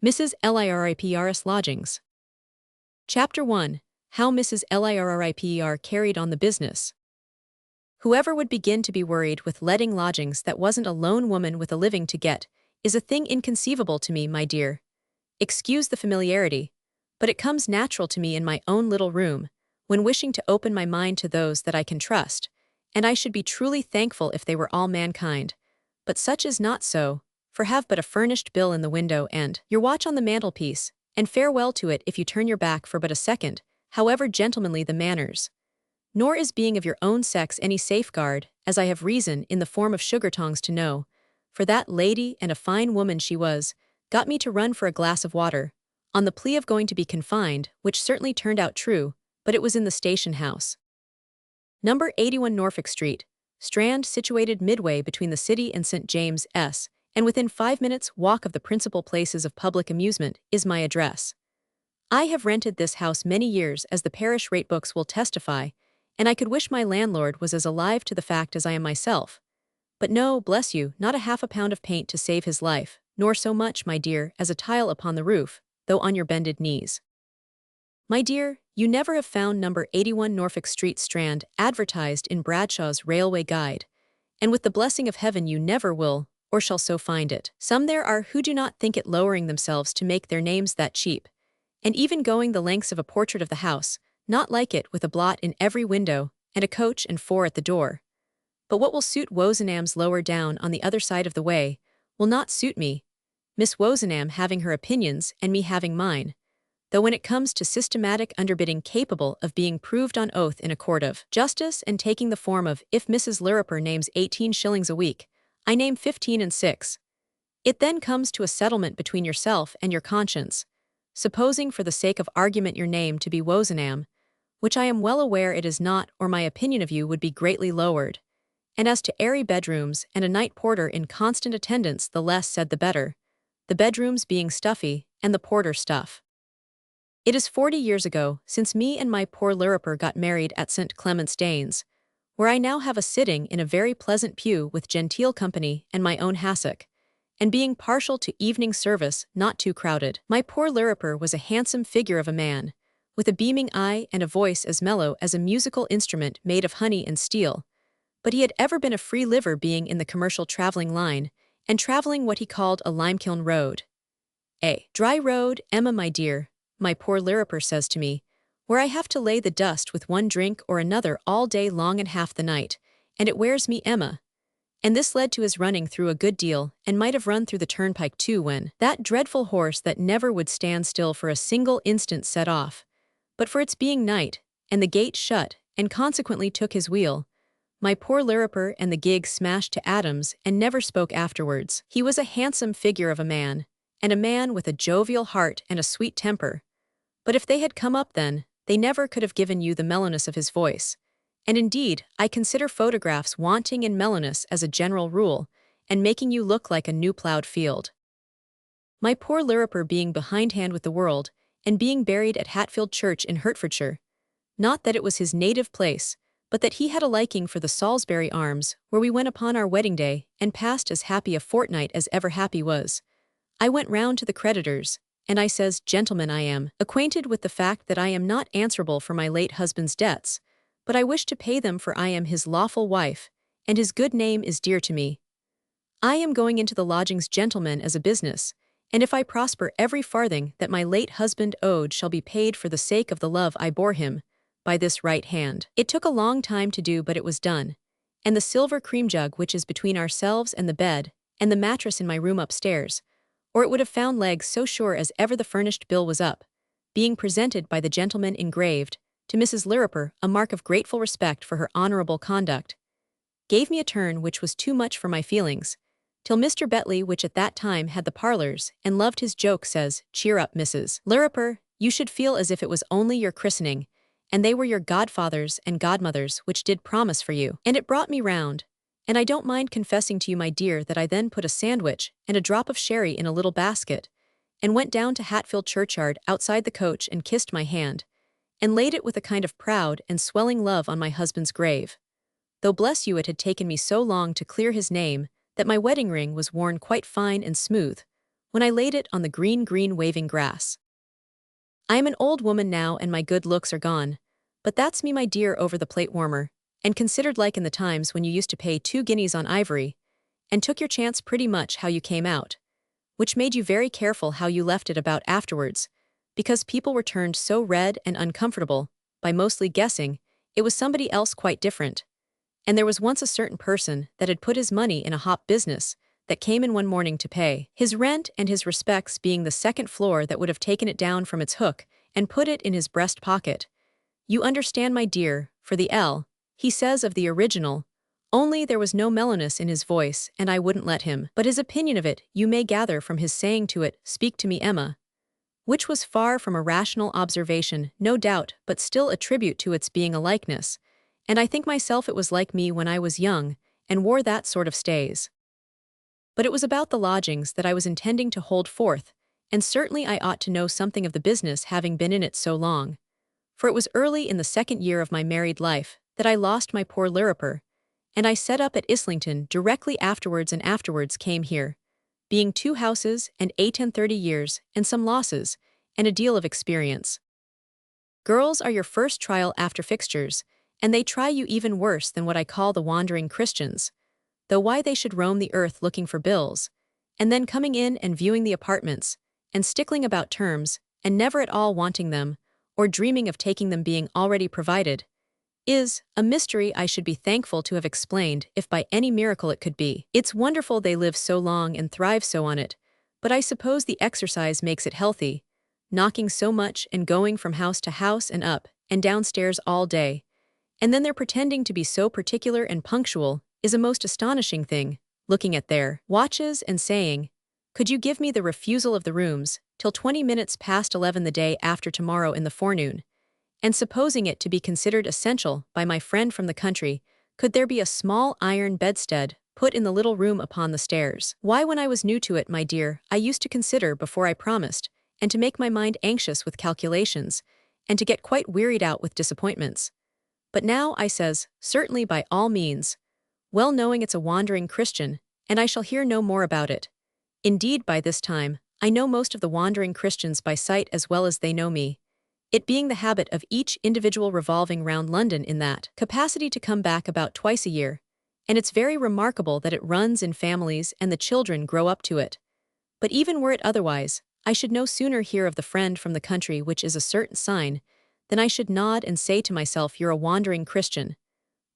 Mrs. Lirriper's Lodgings. Chapter 1. How Mrs. Lirriper carried on the business. Whoever would begin to be worried with letting lodgings that wasn't a lone woman with a living to get is a thing inconceivable to me, my dear. Excuse the familiarity, but it comes natural to me in my own little room, when wishing to open my mind to those that I can trust, and I should be truly thankful if they were all mankind. But such is not so, for have but a furnished bill in the window and your watch on the mantelpiece, and farewell to it if you turn your back for but a second, however gentlemanly the manners. Nor is being of your own sex any safeguard, as I have reason in the form of sugar tongs to know, for that lady, and a fine woman she was, got me to run for a glass of water, on the plea of going to be confined, which certainly turned out true, but it was in the station house. Number 81 Norfolk Street, Strand, situated midway between the city and St. James's, and within 5 minutes' walk of the principal places of public amusement, is my address. I have rented this house many years, as the parish rate books will testify, and I could wish my landlord was as alive to the fact as I am myself. But no, bless you, not a half a pound of paint to save his life, nor so much, my dear, as a tile upon the roof, though on your bended knees. My dear, you never have found number 81 Norfolk Street, Strand, advertised in Bradshaw's Railway Guide, and with the blessing of heaven you never will, or shall so find it. Some there are who do not think it lowering themselves to make their names that cheap, and even going the lengths of a portrait of the house, not like it, with a blot in every window, and a coach and four at the door. But what will suit Wozenham's lower down on the other side of the way, will not suit me, Miss Wozenham having her opinions and me having mine, though when it comes to systematic underbidding capable of being proved on oath in a court of justice and taking the form of, if Mrs. Lirriper names 18 shillings a week, I name 15 and 6. It then comes to a settlement between yourself and your conscience, supposing for the sake of argument your name to be Wozenham, which I am well aware it is not, or my opinion of you would be greatly lowered. And as to airy bedrooms and a night porter in constant attendance, the less said the better, the bedrooms being stuffy and the porter stuff. It is 40 years ago since me and my poor Lirriper got married at St. Clement's Danes, where I now have a sitting in a very pleasant pew with genteel company and my own hassock, and being partial to evening service, not too crowded. My poor Lirriper was a handsome figure of a man, with a beaming eye and a voice as mellow as a musical instrument made of honey and steel, but he had ever been a free liver, being in the commercial traveling line, and traveling what he called a limekiln road. A dry road, Emma, my dear, my poor Lirriper says to me, where I have to lay the dust with one drink or another all day long and half the night, and it wears me, Emma. And this led to his running through a good deal, and might have run through the turnpike too, when that dreadful horse that never would stand still for a single instant set off, but for its being night, and the gate shut, and consequently took his wheel. My poor Lirriper and the gig smashed to atoms and never spoke afterwards. He was a handsome figure of a man, and a man with a jovial heart and a sweet temper. But if they had come up then, they never could have given you the mellowness of his voice. And indeed, I consider photographs wanting in mellowness as a general rule, and making you look like a new-plowed field. My poor Lirriper being behindhand with the world, and being buried at Hatfield Church in Hertfordshire, not that it was his native place, but that he had a liking for the Salisbury Arms, where we went upon our wedding day, and passed as happy a fortnight as ever happy was. I went round to the creditors, and I says, Gentlemen, I am acquainted with the fact that I am not answerable for my late husband's debts, but I wish to pay them, for I am his lawful wife, and his good name is dear to me. I am going into the lodgings, gentlemen, as a business, and if I prosper, every farthing that my late husband owed shall be paid for the sake of the love I bore him, by this right hand. It took a long time to do, but it was done, and the silver cream jug which is between ourselves and the bed, and the mattress in my room upstairs, or it would have found legs so sure as ever the furnished bill was up, being presented by the gentleman engraved, to Mrs. Lirriper, a mark of grateful respect for her honourable conduct, gave me a turn which was too much for my feelings, till Mr. Betley, which at that time had the parlours, and loved his joke, says, Cheer up, Mrs. Lirriper, you should feel as if it was only your christening, and they were your godfathers and godmothers which did promise for you. And it brought me round, and I don't mind confessing to you, my dear, that I then put a sandwich and a drop of sherry in a little basket, and went down to Hatfield churchyard outside the coach and kissed my hand, and laid it with a kind of proud and swelling love on my husband's grave. Though bless you, it had taken me so long to clear his name, that my wedding ring was worn quite fine and smooth, when I laid it on the green waving grass. I am an old woman now and my good looks are gone, but that's me my dear over the plate warmer, and considered like in the times when you used to pay 2 guineas on ivory, and took your chance pretty much how you came out, which made you very careful how you left it about afterwards, because people were turned so red and uncomfortable, by mostly guessing, it was somebody else quite different. And there was once a certain person that had put his money in a hop business, that came in one morning to pay his rent and his respects being the second floor that would have taken it down from its hook and put it in his breast pocket. You understand my dear, for the L, he says of the original, only there was no mellowness in his voice and I wouldn't let him. But his opinion of it you may gather from his saying to it, "Speak to me, Emma," which was far from a rational observation, no doubt, but still a tribute to its being a likeness, and I think myself it was like me when I was young, and wore that sort of stays. But it was about the lodgings that I was intending to hold forth, and certainly I ought to know something of the business having been in it so long. For it was early in the second year of my married life that I lost my poor Lirriper, and I set up at Islington directly afterwards and afterwards came here, being 2 houses and 8 and 30 years, and some losses, and a deal of experience. Girls are your first trial after fixtures, and they try you even worse than what I call the wandering Christians, though why they should roam the earth looking for bills, and then coming in and viewing the apartments, and stickling about terms, and never at all wanting them, or dreaming of taking them being already provided, is a mystery I should be thankful to have explained if by any miracle it could be. It's wonderful they live so long and thrive so on it, but I suppose the exercise makes it healthy, knocking so much and going from house to house and up and downstairs all day, and then they're pretending to be so particular and punctual is a most astonishing thing, looking at their watches and saying, "Could you give me the refusal of the rooms till 20 minutes past 11 the day after tomorrow in the forenoon?" And supposing it to be considered essential by my friend from the country, could there be a small iron bedstead put in the little room upon the stairs? Why, when I was new to it, my dear, I used to consider before I promised, and to make my mind anxious with calculations, and to get quite wearied out with disappointments. But now I says, certainly by all means, well knowing it's a wandering Christian, and I shall hear no more about it. Indeed, by this time, I know most of the wandering Christians by sight as well as they know me, it being the habit of each individual revolving round London in that capacity to come back about twice a year, and it's very remarkable that it runs in families and the children grow up to it. But even were it otherwise, I should no sooner hear of the friend from the country which is a certain sign, than I should nod and say to myself you're a wandering Christian,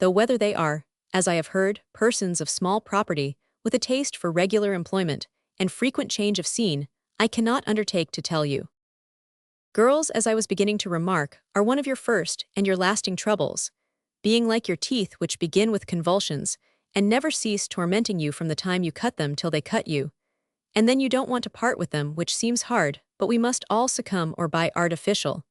though whether they are, as I have heard, persons of small property, with a taste for regular employment, and frequent change of scene, I cannot undertake to tell you. Girls, as I was beginning to remark, are one of your first and your lasting troubles, being like your teeth which begin with convulsions, and never cease tormenting you from the time you cut them till they cut you, and then you don't want to part with them, which seems hard, but we must all succumb or buy artificial,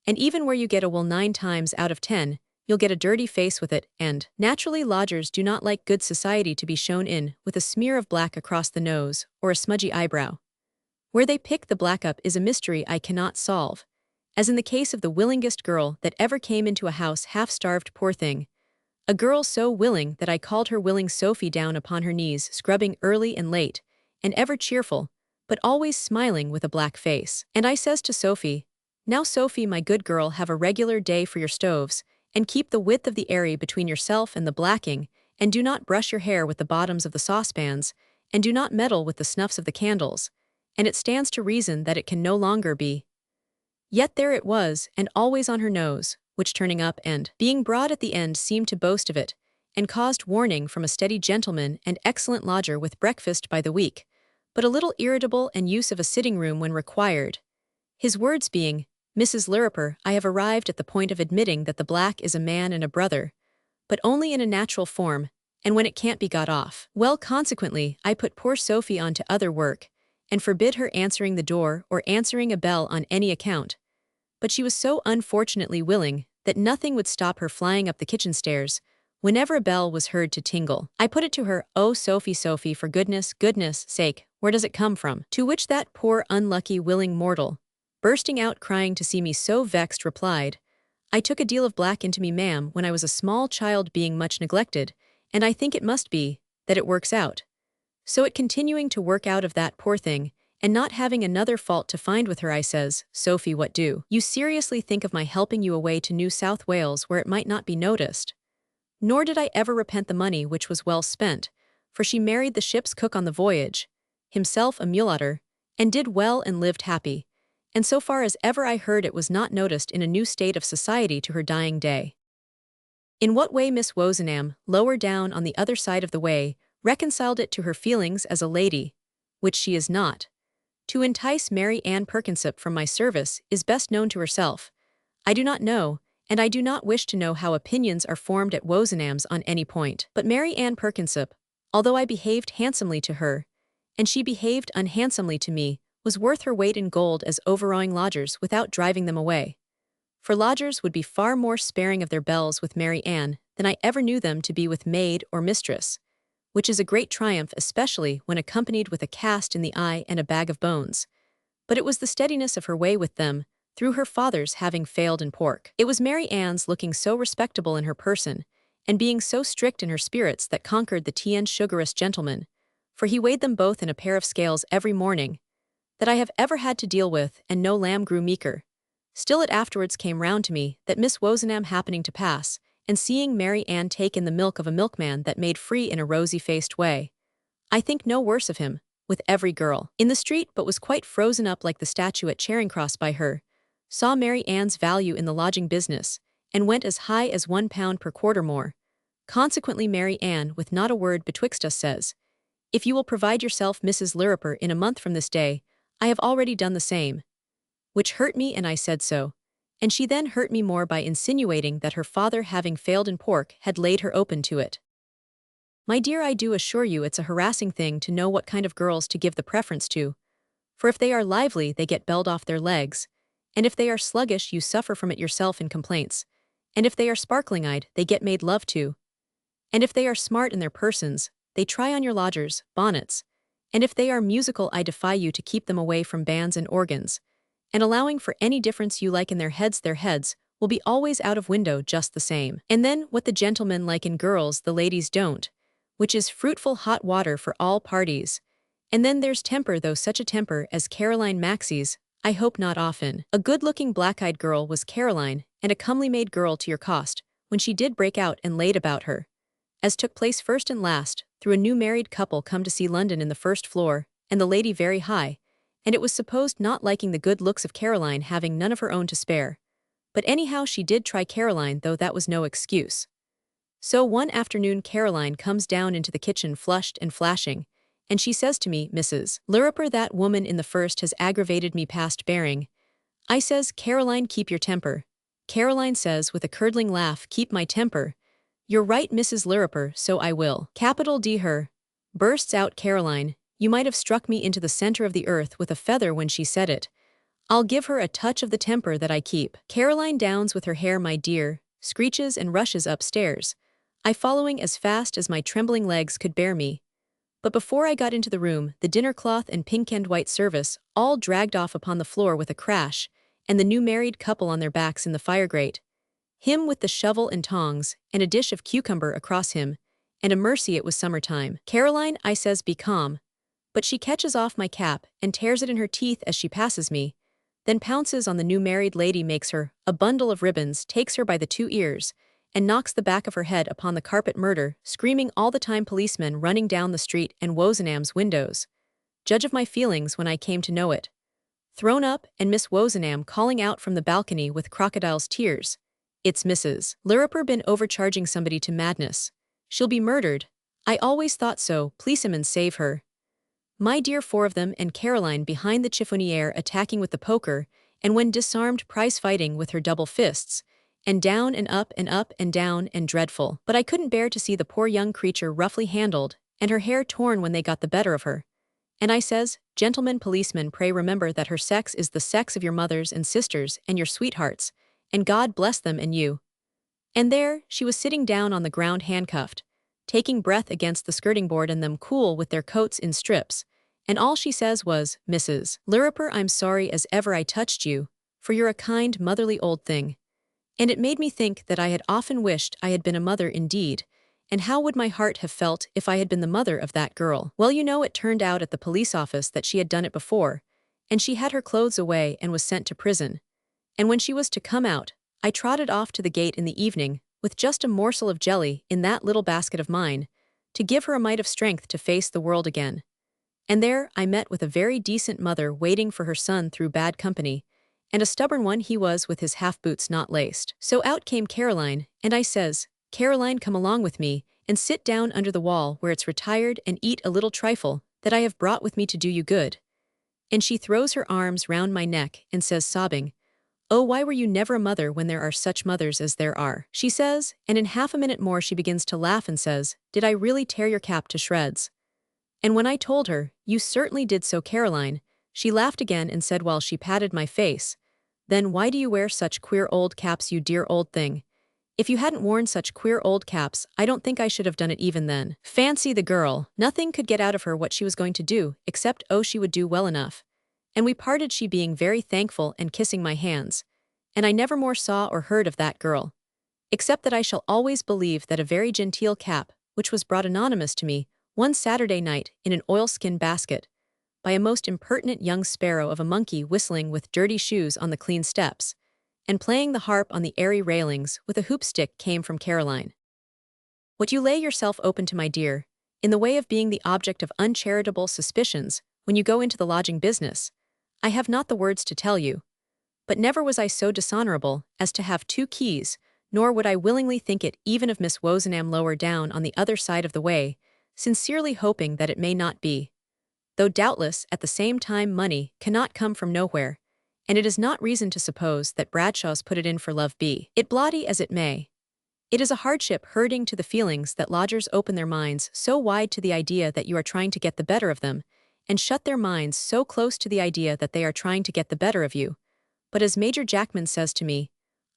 and even where you get a wool 9 times out of 10, you'll get a dirty face with it, and naturally lodgers do not like good society to be shown in with a smear of black across the nose or a smudgy eyebrow. Where they pick the black up is a mystery I cannot solve, as in the case of the willingest girl that ever came into a house half-starved, poor thing, a girl so willing that I called her willing Sophie down upon her knees, scrubbing early and late, and ever cheerful, but always smiling with a black face. And I says to Sophie, "Now Sophie, my good girl, have a regular day for your stoves, and keep the width of the area between yourself and the blacking, and do not brush your hair with the bottoms of the saucepans, and do not meddle with the snuffs of the candles," and it stands to reason that it can no longer be. Yet there it was, and always on her nose, which turning up and being broad at the end seemed to boast of it, and caused warning from a steady gentleman and excellent lodger with breakfast by the week, but a little irritable and use of a sitting-room when required. His words being, "Mrs. Lirriper, I have arrived at the point of admitting that the black is a man and a brother, but only in a natural form, and when it can't be got off." Well, consequently, I put poor Sophie on to other work, and forbid her answering the door or answering a bell on any account. But she was so unfortunately willing that nothing would stop her flying up the kitchen stairs whenever a bell was heard to tingle. I put it to her, "Oh, Sophie, Sophie, for goodness sake, where does it come from?" To which that poor unlucky willing mortal, bursting out crying to see me so vexed, replied, "I took a deal of black into me, ma'am, when I was a small child, being much neglected, and I think it must be that it works out." So it continuing to work out of that poor thing, And not having another fault to find with her, I says, "Sophie, what do you seriously think of my helping you away to New South Wales where it might not be noticed?" Nor did I ever repent the money, which was well spent, for she married the ship's cook on the voyage, himself a mulatto, and did well and lived happy, and so far as ever I heard it was not noticed in a new state of society to her dying day. In what way Miss Wozenham, lower down on the other side of the way, reconciled it to her feelings as a lady, which she is not, to entice Mary Ann Perkinsip from my service is best known to herself. I do not know, and I do not wish to know how opinions are formed at Wozenham's on any point. But Mary Ann Perkinsip, although I behaved handsomely to her, and she behaved unhandsomely to me, was worth her weight in gold as overawing lodgers without driving them away. For lodgers would be far more sparing of their bells with Mary Ann than I ever knew them to be with maid or mistress, which is a great triumph, especially when accompanied with a cast in the eye and a bag of bones. But it was the steadiness of her way with them, through her father's having failed in pork. It was Mary Ann's looking so respectable in her person, and being so strict in her spirits that conquered the tea and sugarous gentleman, for he weighed them both in a pair of scales every morning, that I have ever had to deal with, and no lamb grew meeker. Still it afterwards came round to me that Miss Wozenham happening to pass, and seeing Mary Ann take in the milk of a milkman that made free in a rosy-faced way, I think no worse of him, with every girl in the street, but was quite frozen up like the statue at Charing Cross by her, saw Mary Ann's value in the lodging business, and went as high as £1 per quarter more. Consequently Mary Ann, with not a word betwixt us, says, "If you will provide yourself Mrs. Lirriper in a month from this day, I have already done the same." Which hurt me, and I said so. And she then hurt me more by insinuating that her father, having failed in pork, had laid her open to it. My dear, I do assure you it's a harassing thing to know what kind of girls to give the preference to, for if they are lively they get belled off their legs, and if they are sluggish you suffer from it yourself in complaints, and if they are sparkling-eyed they get made love to, and if they are smart in their persons, they try on your lodgers' bonnets, and if they are musical I defy you to keep them away from bands and organs, and allowing for any difference you like in their heads will be always out of window just the same. And then what the gentlemen like in girls the ladies don't, which is fruitful hot water for all parties. And then there's temper, though such a temper as Caroline Maxey's, I hope not often. A good-looking black-eyed girl was Caroline, and a comely-made girl to your cost, when she did break out and laid about her, as took place first and last, through a new married couple come to see London in the first floor, and the lady very high, and it was supposed not liking the good looks of Caroline, having none of her own to spare. But anyhow she did try Caroline, though that was no excuse. So one afternoon Caroline comes down into the kitchen flushed and flashing, and she says to me, "Mrs. Lirriper, that woman in the first has aggravated me past bearing." I says, "Caroline, keep your temper." Caroline says with a curdling laugh, "Keep my temper? You're right, Mrs. Lirriper, so I will." "Capital D her," bursts out Caroline. "You might have struck me into the center of the earth with a feather when she said it. I'll give her a touch of the temper that I keep." Caroline downs with her hair, my dear, screeches and rushes upstairs, I following as fast as my trembling legs could bear me. But before I got into the room, the dinner cloth and pink and white service all dragged off upon the floor with a crash, and the new married couple on their backs in the fire grate, him with the shovel and tongs, and a dish of cucumber across him, and a mercy it was summertime. "Caroline," I says, "be calm." But she catches off my cap and tears it in her teeth as she passes me, then pounces on the new married lady, makes her a bundle of ribbons, takes her by the 2 ears, and knocks the back of her head upon the carpet, murder, screaming all the time, policemen running down the street and Wozenham's windows. Judge of my feelings when I came to know it. Thrown up, and Miss Wozenham calling out from the balcony with crocodile's tears, "It's Mrs. Lirriper been overcharging somebody to madness. She'll be murdered. I always thought so, policemen save her." My dear, 4 of them, and Caroline behind the chiffonier attacking with the poker, and when disarmed prize fighting with her double fists, and down and up and up and down and dreadful. But I couldn't bear to see the poor young creature roughly handled, and her hair torn when they got the better of her. And I says, "Gentlemen policemen, pray remember that her sex is the sex of your mothers and sisters and your sweethearts, and God bless them and you." And there, she was sitting down on the ground handcuffed, taking breath against the skirting board, and them cool with their coats in strips, and all she says was, "Mrs. Lirriper, I'm sorry as ever I touched you, for you're a kind, motherly old thing." And it made me think that I had often wished I had been a mother indeed, And how would my heart have felt if I had been the mother of that girl? Well, you know, it turned out at the police office that she had done it before, and she had her clothes away and was sent to prison. And when she was to come out, I trotted off to the gate in the evening, with just a morsel of jelly in that little basket of mine, to give her a mite of strength to face the world again. And there I met with a very decent mother waiting for her son through bad company, and a stubborn one he was with his half-boots not laced. So out came Caroline, and I says, "Caroline, come along with me, and sit down under the wall where it's retired and eat a little trifle that I have brought with me to do you good." And she throws her arms round my neck and says, sobbing, "Oh, why were you never a mother when there are such mothers as there are?" She says, and in half a minute more she begins to laugh and says, "Did I really tear your cap to shreds?" And when I told her, "You certainly did so, Caroline," she laughed again and said while she patted my face, "Then why do you wear such queer old caps, you dear old thing? If you hadn't worn such queer old caps, I don't think I should have done it even then." Fancy the girl. Nothing could get out of her what she was going to do, except she would do well enough. And we parted, she being very thankful and kissing my hands. And I never more saw or heard of that girl. Except that I shall always believe that a very genteel cap, which was brought anonymous to me, one Saturday night in an oilskin basket, by a most impertinent young sparrow of a monkey whistling with dirty shoes on the clean steps, and playing the harp on the airy railings with a hoopstick, came from Caroline. What you lay yourself open to, my dear, in the way of being the object of uncharitable suspicions when you go into the lodging business, I have not the words to tell you. But never was I so dishonorable as to have 2 keys, nor would I willingly think it even of Miss Wozenham lower down on the other side of the way, sincerely hoping that it may not be. Though doubtless, at the same time, money cannot come from nowhere, and it is not reason to suppose that Bradshaw's put it in for love be it bloody as it may. It is a hardship hurting to the feelings that lodgers open their minds so wide to the idea that you are trying to get the better of them, and shut their minds so close to the idea that they are trying to get the better of you. But as Major Jackman says to me,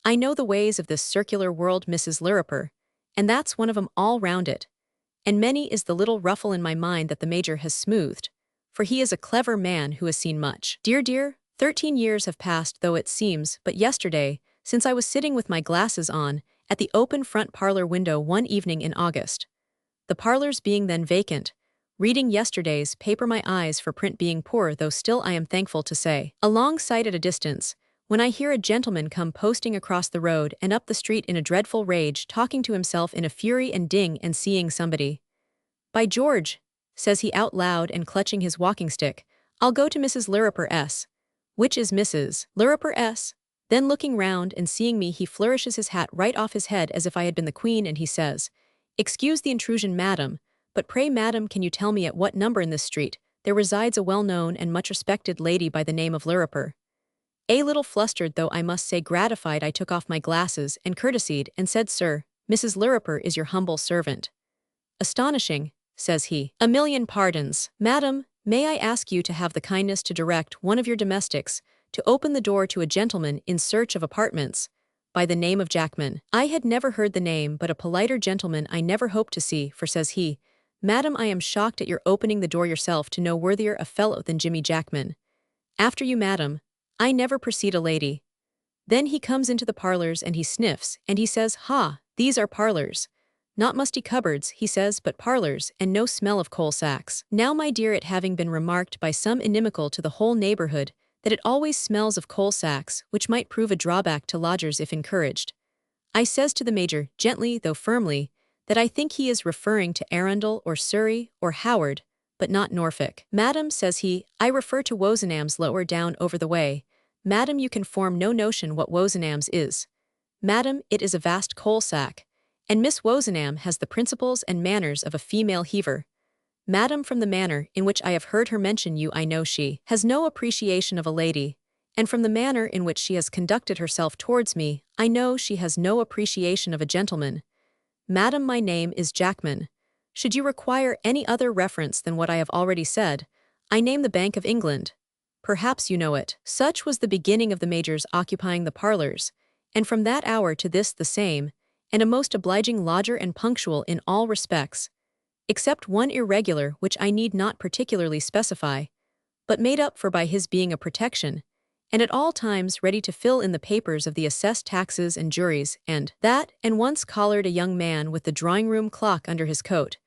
"I know the ways of this circular world, Mrs. Lirriper, and that's one of 'em all round it. And many is the little ruffle in my mind that the Major has smoothed, for he is a clever man who has seen much. Dear, 13 years have passed, though it seems but yesterday, since I was sitting with my glasses on, at the open front parlor window one evening in August. The parlors being then vacant, reading yesterday's paper, my eyes for print being poor, though still I am thankful to say, alongside at a distance, when I hear a gentleman come posting across the road and up the street in a dreadful rage, talking to himself in a fury and ding and seeing somebody. "By George," says he out loud and clutching his walking stick, "I'll go to Mrs. Lirriper S." Which is Mrs. Lirriper S. Then looking round and seeing me, he flourishes his hat right off his head as if I had been the Queen, and he says, "Excuse the intrusion, madam, but pray, madam, can you tell me at what number in this street there resides a well-known and much-respected lady by the name of Lirriper?" A little flustered, though I must say gratified, I took off my glasses and courtesied and said, "Sir, Mrs. Lirriper is your humble servant." "Astonishing," says he. "A million pardons. Madam, may I ask you to have the kindness to direct one of your domestics to open the door to a gentleman in search of apartments, by the name of Jackman." I had never heard the name, but a politer gentleman I never hoped to see, for says he, "Madam, I am shocked at your opening the door yourself to no worthier a fellow than Jimmy Jackman. After you, madam, I never precede a lady." Then he comes into the parlors and he sniffs, and he says, "Ha, these are parlors. Not musty cupboards," he says, "but parlors, and no smell of coal sacks." Now, my dear, it having been remarked by some inimical to the whole neighborhood that it always smells of coal sacks, which might prove a drawback to lodgers if encouraged, I says to the Major, gently though firmly, that I think he is referring to Arundel or Surrey or Howard, but not Norfolk. "Madam," says he, "I refer to Wozenham's lower down over the way. Madam, you can form no notion what Wozenham's is. Madam, it is a vast coal sack, and Miss Wozenham has the principles and manners of a female heaver. Madam, from the manner in which I have heard her mention you, I know she has no appreciation of a lady, and from the manner in which she has conducted herself towards me, I know she has no appreciation of a gentleman. Madam, my name is Jackman. Should you require any other reference than what I have already said, I name the Bank of England. Perhaps you know it." Such was the beginning of the Major's occupying the parlors, and from that hour to this the same, and a most obliging lodger and punctual in all respects, except one irregular which I need not particularly specify, but made up for by his being a protection, and at all times ready to fill in the papers of the assessed taxes and juries, and once collared a young man with the drawing-room clock under his coat,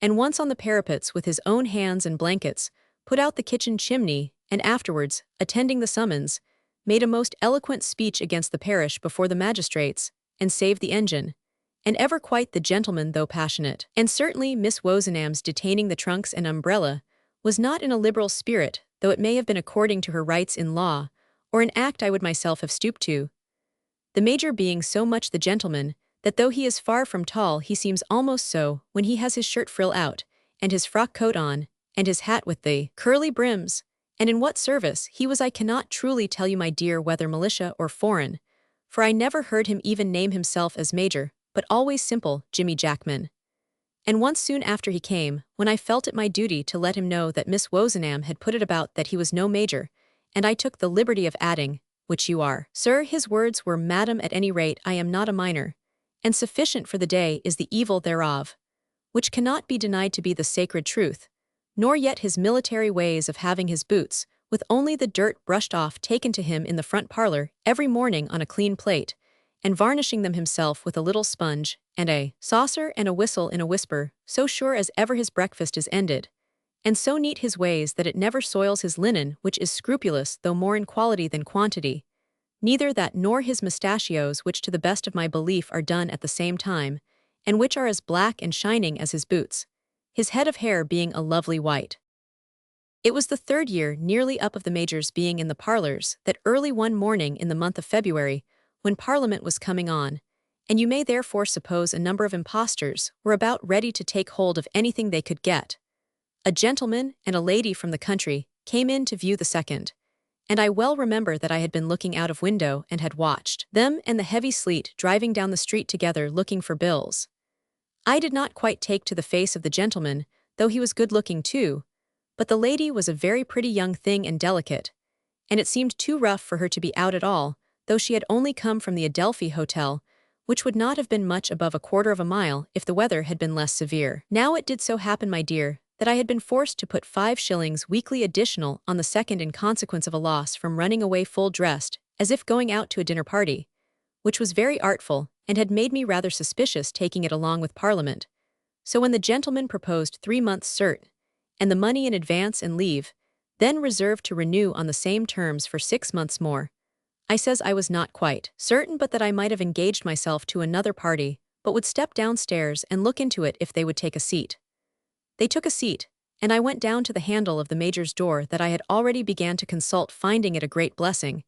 and once on the parapets with his own hands and blankets, put out the kitchen chimney, and afterwards, attending the summons, made a most eloquent speech against the parish before the magistrates, and saved the engine, and ever quite the gentleman though passionate. And certainly Miss Wozenham's detaining the trunks and umbrella was not in a liberal spirit, though it may have been according to her rights in law, or an act I would myself have stooped to. The Major being so much the gentleman, that though he is far from tall he seems almost so when he has his shirt frill out, and his frock coat on, and his hat with the curly brims, and in what service he was I cannot truly tell you, my dear, whether militia or foreign, for I never heard him even name himself as Major, but always simple Jimmy Jackman. And once soon after he came, when I felt it my duty to let him know that Miss Wozenham had put it about that he was no major, and I took the liberty of adding, which you are. Sir, his words were, Madam, at any rate I am not a minor, and sufficient for the day is the evil thereof, which cannot be denied to be the sacred truth, nor yet his military ways of having his boots, with only the dirt brushed off, taken to him in the front parlour every morning on a clean plate, and varnishing them himself with a little sponge, and a saucer and a whistle in a whisper, so sure as ever his breakfast is ended, and so neat his ways that it never soils his linen, which is scrupulous though more in quality than quantity, neither that nor his mustachios, which to the best of my belief are done at the same time, and which are as black and shining as his boots, his head of hair being a lovely white. It was the third year nearly up of the Major's being in the parlours, that early one morning in the month of February, when Parliament was coming on, and you may therefore suppose a number of impostors were about ready to take hold of anything they could get, a gentleman and a lady from the country came in to view the second, and I well remember that I had been looking out of window and had watched them and the heavy sleet driving down the street together looking for bills. I did not quite take to the face of the gentleman, though he was good-looking too, but the lady was a very pretty young thing and delicate, and it seemed too rough for her to be out at all, though she had only come from the Adelphi Hotel, which would not have been much above a quarter of a mile if the weather had been less severe. Now it did so happen, my dear, that I had been forced to put 5 shillings weekly additional on the second in consequence of a loss from running away full dressed, as if going out to a dinner party, which was very artful, and had made me rather suspicious taking it along with Parliament. So when the gentleman proposed 3 months' cert, and the money in advance and leave, then reserved to renew on the same terms for 6 months more, I says I was not quite certain but that I might have engaged myself to another party, but would step downstairs and look into it if they would take a seat. They took a seat, and I went down to the handle of the Major's door that I had already began to consult, finding it a great blessing,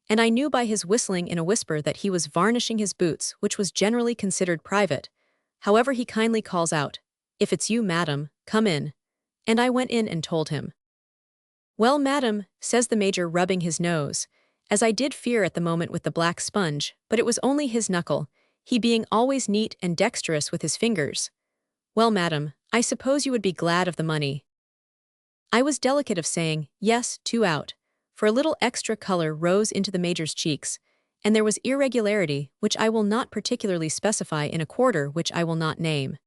and I knew by his whistling in a whisper that he was varnishing his boots, which was generally considered private. However, he kindly calls out, "If it's you, madam, come in," and I went in and told him. "Well, madam," says the Major, rubbing his nose, as I did fear at the moment with the black sponge, but it was only his knuckle, he being always neat and dexterous with his fingers. "Well, madam, I suppose you would be glad of the money." I was delicate of saying, yes, 2 out, for a little extra colour rose into the Major's cheeks, and there was irregularity, which I will not particularly specify, in a quarter which I will not name.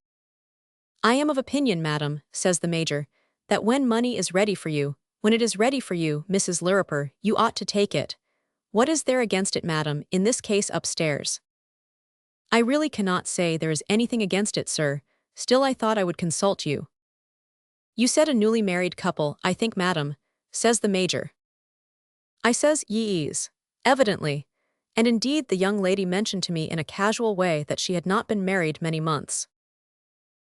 "I am of opinion, madam," says the Major, "that when money is ready for you, when it is ready for you, Mrs. Lirriper, you ought to take it. What is there against it, madam, in this case upstairs?" "I really cannot say there is anything against it, sir, still I thought I would consult you." "You said a newly married couple, I think, madam," says the Major. I says, "Ye-is, evidently," and indeed the young lady mentioned to me in a casual way that she had not been married many months.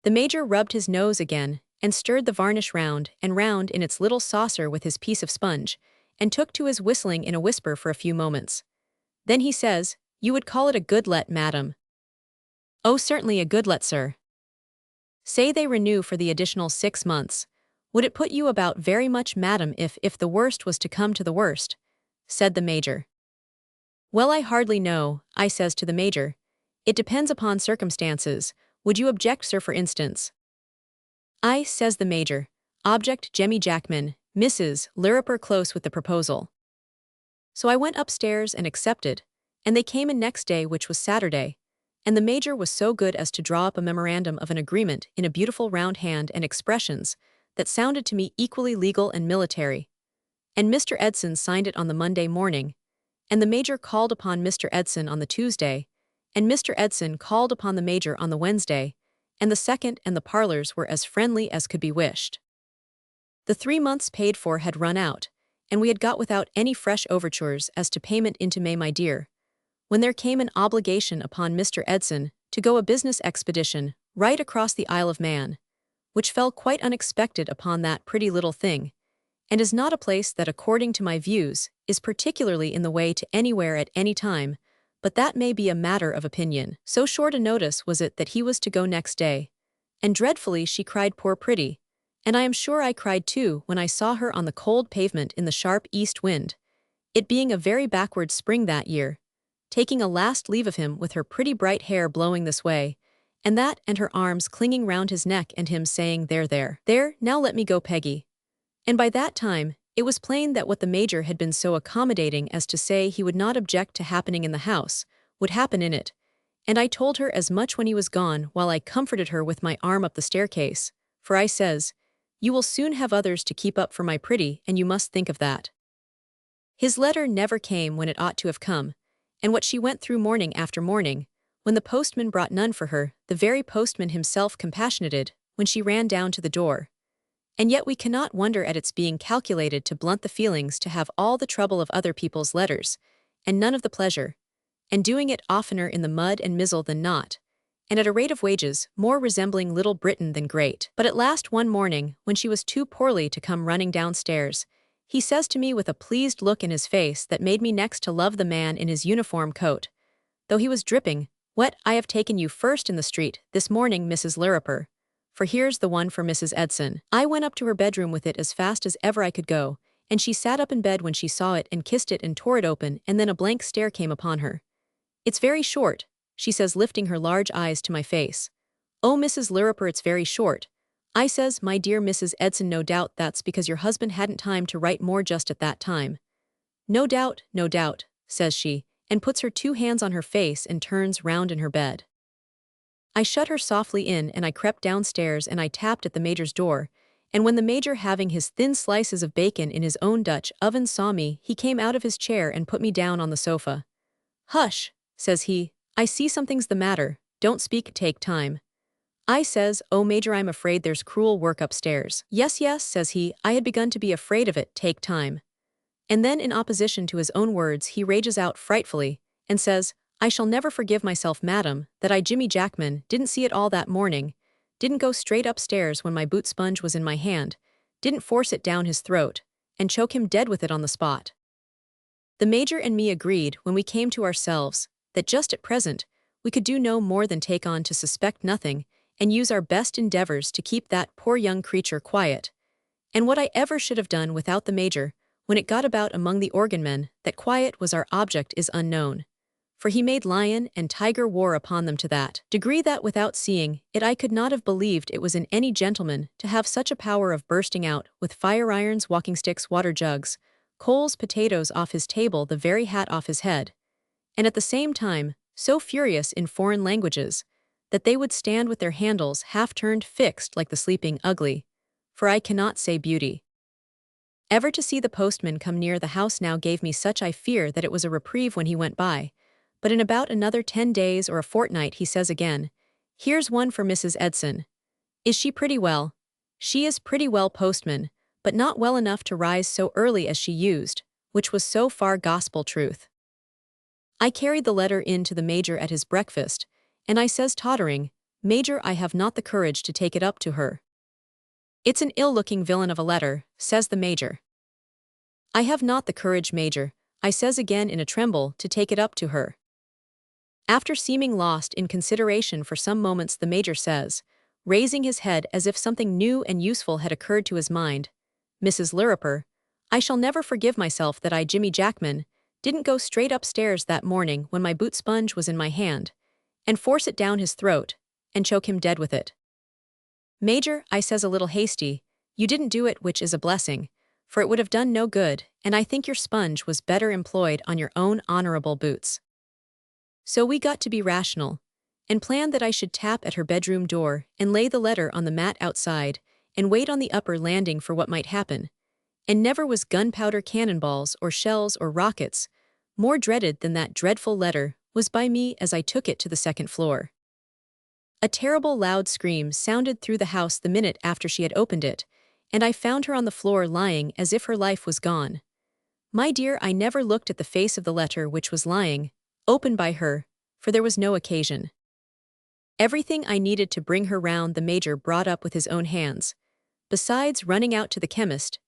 The Major rubbed his nose again, and stirred the varnish round and round in its little saucer with his piece of sponge, and took to his whistling in a whisper for a few moments. Then he says, "You would call it a good let, madam?" "Oh, certainly a good let, sir." "Say they renew for the additional 6 months. Would it put you about very much, madam, if the worst was to come to the worst?" said the Major. "Well, I hardly know," I says to the Major. "It depends upon circumstances. Would you object, sir, for instance?" "I," says the Major, "object Jemmy Jackman, Mrs. Lirriper, close with the proposal." So I went upstairs and accepted, and they came in next day, which was Saturday, and the Major was so good as to draw up a memorandum of an agreement in a beautiful round hand and expressions that sounded to me equally legal and military. and Mr. Edson signed it on the Monday morning, and the Major called upon Mr. Edson on the Tuesday, and Mr. Edson called upon the Major on the Wednesday, and the second and the parlors were as friendly as could be wished. The 3 months paid for had run out, and we had got without any fresh overtures as to payment into May, my dear, when there came an obligation upon Mr. Edson to go a business expedition right across the Isle of Man, which fell quite unexpected upon that pretty little thing, and is not a place that, according to my views, is particularly in the way to anywhere at any time, but that may be a matter of opinion. So short a notice was it that he was to go next day, and dreadfully she cried, poor pretty, and I am sure I cried too when I saw her on the cold pavement in the sharp east wind, it being a very backward spring that year, taking a last leave of him with her pretty bright hair blowing this way, and that, and her arms clinging round his neck, and him saying, there, now let me go, Peggy. And by that time, it was plain that what the Major had been so accommodating as to say he would not object to happening in the house, would happen in it, and I told her as much when he was gone, while I comforted her with my arm up the staircase, for I says, you will soon have others to keep up for my pretty, and you must think of that. His letter never came when it ought to have come, and what she went through morning after morning, when the postman brought none for her, the very postman himself compassionated, when she ran down to the door. And yet we cannot wonder at its being calculated to blunt the feelings to have all the trouble of other people's letters, and none of the pleasure, and doing it oftener in the mud and mizzle than not, and at a rate of wages more resembling Little Britain than Great. But at last one morning, when she was too poorly to come running downstairs, he says to me with a pleased look in his face that made me next to love the man in his uniform coat, though he was dripping wet, I have taken you first in the street this morning, Mrs. Lirriper, for here's the one for Mrs. Edson. I went up to her bedroom with it as fast as ever I could go, and she sat up in bed when she saw it and kissed it and tore it open, and then a blank stare came upon her. It's very short, she says, lifting her large eyes to my face. Oh, Mrs. Lirriper, it's very short. I says, my dear Mrs. Edson, no doubt that's because your husband hadn't time to write more just at that time. No doubt, says she, and puts her 2 hands on her face and turns round in her bed. I shut her softly in, and I crept downstairs, and I tapped at the Major's door, and when the Major, having his thin slices of bacon in his own Dutch oven, saw me, he came out of his chair and put me down on the sofa. Hush, says he, I see something's the matter, don't speak, take time. I says, oh Major, I'm afraid there's cruel work upstairs. Yes, says he, I had begun to be afraid of it, take time. And then in opposition to his own words he rages out frightfully, and says, I shall never forgive myself, madam, that I, Jimmy Jackman, didn't see it all that morning, didn't go straight upstairs when my boot sponge was in my hand, didn't force it down his throat, and choke him dead with it on the spot. The Major and me agreed, when we came to ourselves, that just at present we could do no more than take on to suspect nothing, and use our best endeavors to keep that poor young creature quiet. And what I ever should have done without the Major, when it got about among the organ-men that quiet was our object, is unknown. For he made lion and tiger war upon them to that degree that without seeing it I could not have believed it was in any gentleman to have such a power of bursting out with fire-irons, walking-sticks, water-jugs, coals, potatoes off his table, the very hat off his head, and at the same time so furious in foreign languages that they would stand with their handles half-turned fixed like the sleeping ugly, for I cannot say beauty. Ever to see the postman come near the house now gave me such I fear that it was a reprieve when he went by, but in about another 10 days or a fortnight he says again, here's one for Mrs. Edson. Is she pretty well? She is pretty well, postman, but not well enough to rise so early as she used, which was so far gospel truth. I carried the letter in to the Major at his breakfast, and I says, tottering, Major, I have not the courage to take it up to her. It's an ill-looking villain of a letter, says the Major. I have not the courage, Major, I says again in a tremble, to take it up to her. After seeming lost in consideration for some moments, the Major says, raising his head as if something new and useful had occurred to his mind, Mrs. Lirriper, I shall never forgive myself that I, Jimmy Jackman, didn't go straight upstairs that morning when my boot sponge was in my hand, and force it down his throat, and choke him dead with it. Major, I says a little hasty, you didn't do it, which is a blessing, for it would have done no good, and I think your sponge was better employed on your own honorable boots. So we got to be rational, and planned that I should tap at her bedroom door and lay the letter on the mat outside and wait on the upper landing for what might happen, And never was gunpowder cannonballs or shells or rockets more dreaded than that dreadful letter was by me as I took it to the second floor. A terrible loud scream sounded through the house the minute after she had opened it, and I found her on the floor lying as if her life was gone. My dear, I never looked at the face of the letter which was lying, open by her, for there was no occasion. Everything I needed to bring her round the Major brought up with his own hands, besides running out to the chemist's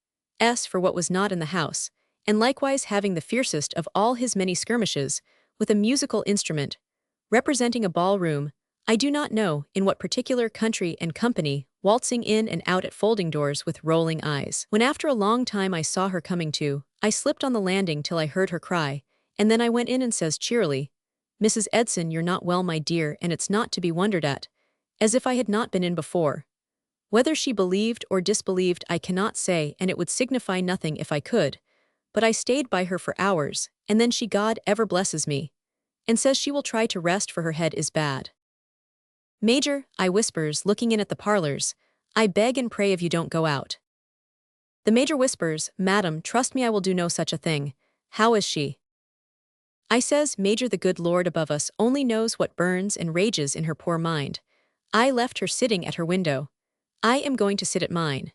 for what was not in the house, and likewise having the fiercest of all his many skirmishes with a musical instrument, representing a ballroom, I do not know in what particular country and company, waltzing in and out at folding doors with rolling eyes. When after a long time I saw her coming to, I slipped on the landing till I heard her cry, and then I went in and says cheerily, "Mrs. Edson, you're not well, my dear, and it's not to be wondered at," as if I had not been in before. Whether she believed or disbelieved I cannot say, and it would signify nothing if I could, but I stayed by her for hours, and then she, God ever blesses me, and says she will try to rest for her head is bad. "Major," I whispers, looking in at the parlors, "I beg and pray of you don't go out." The Major whispers, "Madam, trust me, I will do no such a thing. How is she?" I says, "Major, the good Lord above us only knows what burns and rages in her poor mind. I left her sitting at her window. I am going to sit at mine."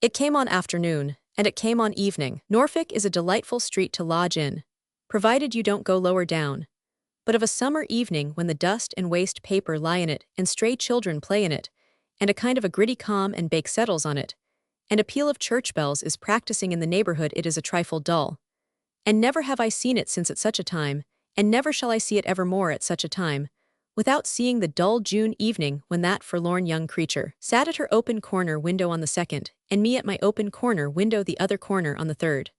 It came on afternoon, and it came on evening. Norfolk is a delightful street to lodge in, provided you don't go lower down. But of a summer evening when the dust and waste paper lie in it, and stray children play in it, and a kind of a gritty calm and bake settles on it, and a peal of church bells is practicing in the neighborhood, it is a trifle dull. And never have I seen it since at such a time, and never shall I see it evermore at such a time, without seeing the dull June evening when that forlorn young creature sat at her open corner window on the second, and me at my open corner window the other corner on the third.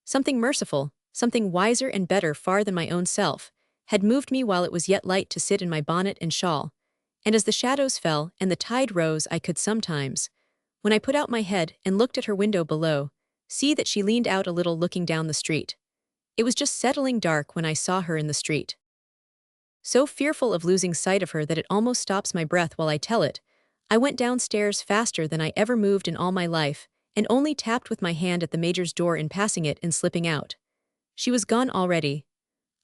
Something merciful, something wiser and better far than my own self, had moved me while it was yet light to sit in my bonnet and shawl, and as the shadows fell and the tide rose I could sometimes, when I put out my head and looked at her window below, see that she leaned out a little looking down the street. It was just settling dark when I saw her in the street. So fearful of losing sight of her that it almost stops my breath while I tell it, I went downstairs faster than I ever moved in all my life, and only tapped with my hand at the Major's door in passing it and slipping out. She was gone already.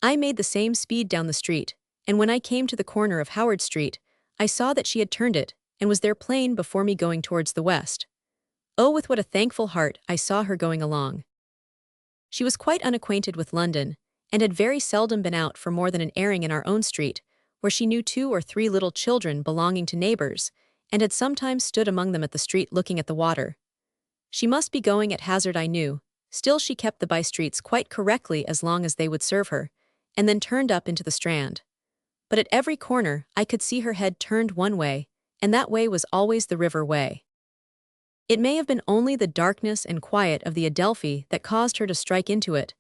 I made the same speed down the street, and when I came to the corner of Howard Street, I saw that she had turned it, and was there plain before me going towards the west. Oh, with what a thankful heart I saw her going along. She was quite unacquainted with London, and had very seldom been out for more than an airing in our own street, where she knew 2 or 3 little children belonging to neighbors, and had sometimes stood among them at the street looking at the water. She must be going at hazard, I knew, still she kept the by-streets quite correctly as long as they would serve her, and then turned up into the Strand. But at every corner I could see her head turned one way, and that way was always the river way. It may have been only the darkness and quiet of the Adelphi that caused her to strike into it,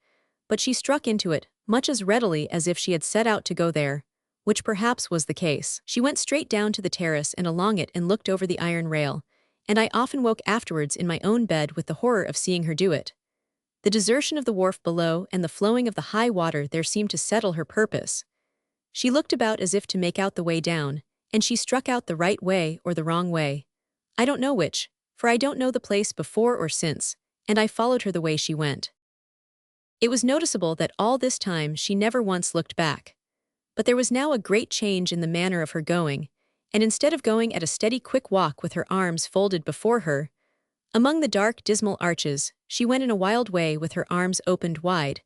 but she struck into it much as readily as if she had set out to go there, which perhaps was the case. She went straight down to the terrace and along it and looked over the iron rail, and I often woke afterwards in my own bed with the horror of seeing her do it. The desertion of the wharf below and the flowing of the high water there seemed to settle her purpose. She looked about as if to make out the way down, and she struck out the right way or the wrong way. I don't know which, for I don't know the place before or since, and I followed her the way she went. It was noticeable that all this time she never once looked back. But there was now a great change in the manner of her going, and instead of going at a steady quick walk with her arms folded before her, among the dark dismal arches, she went in a wild way with her arms opened wide,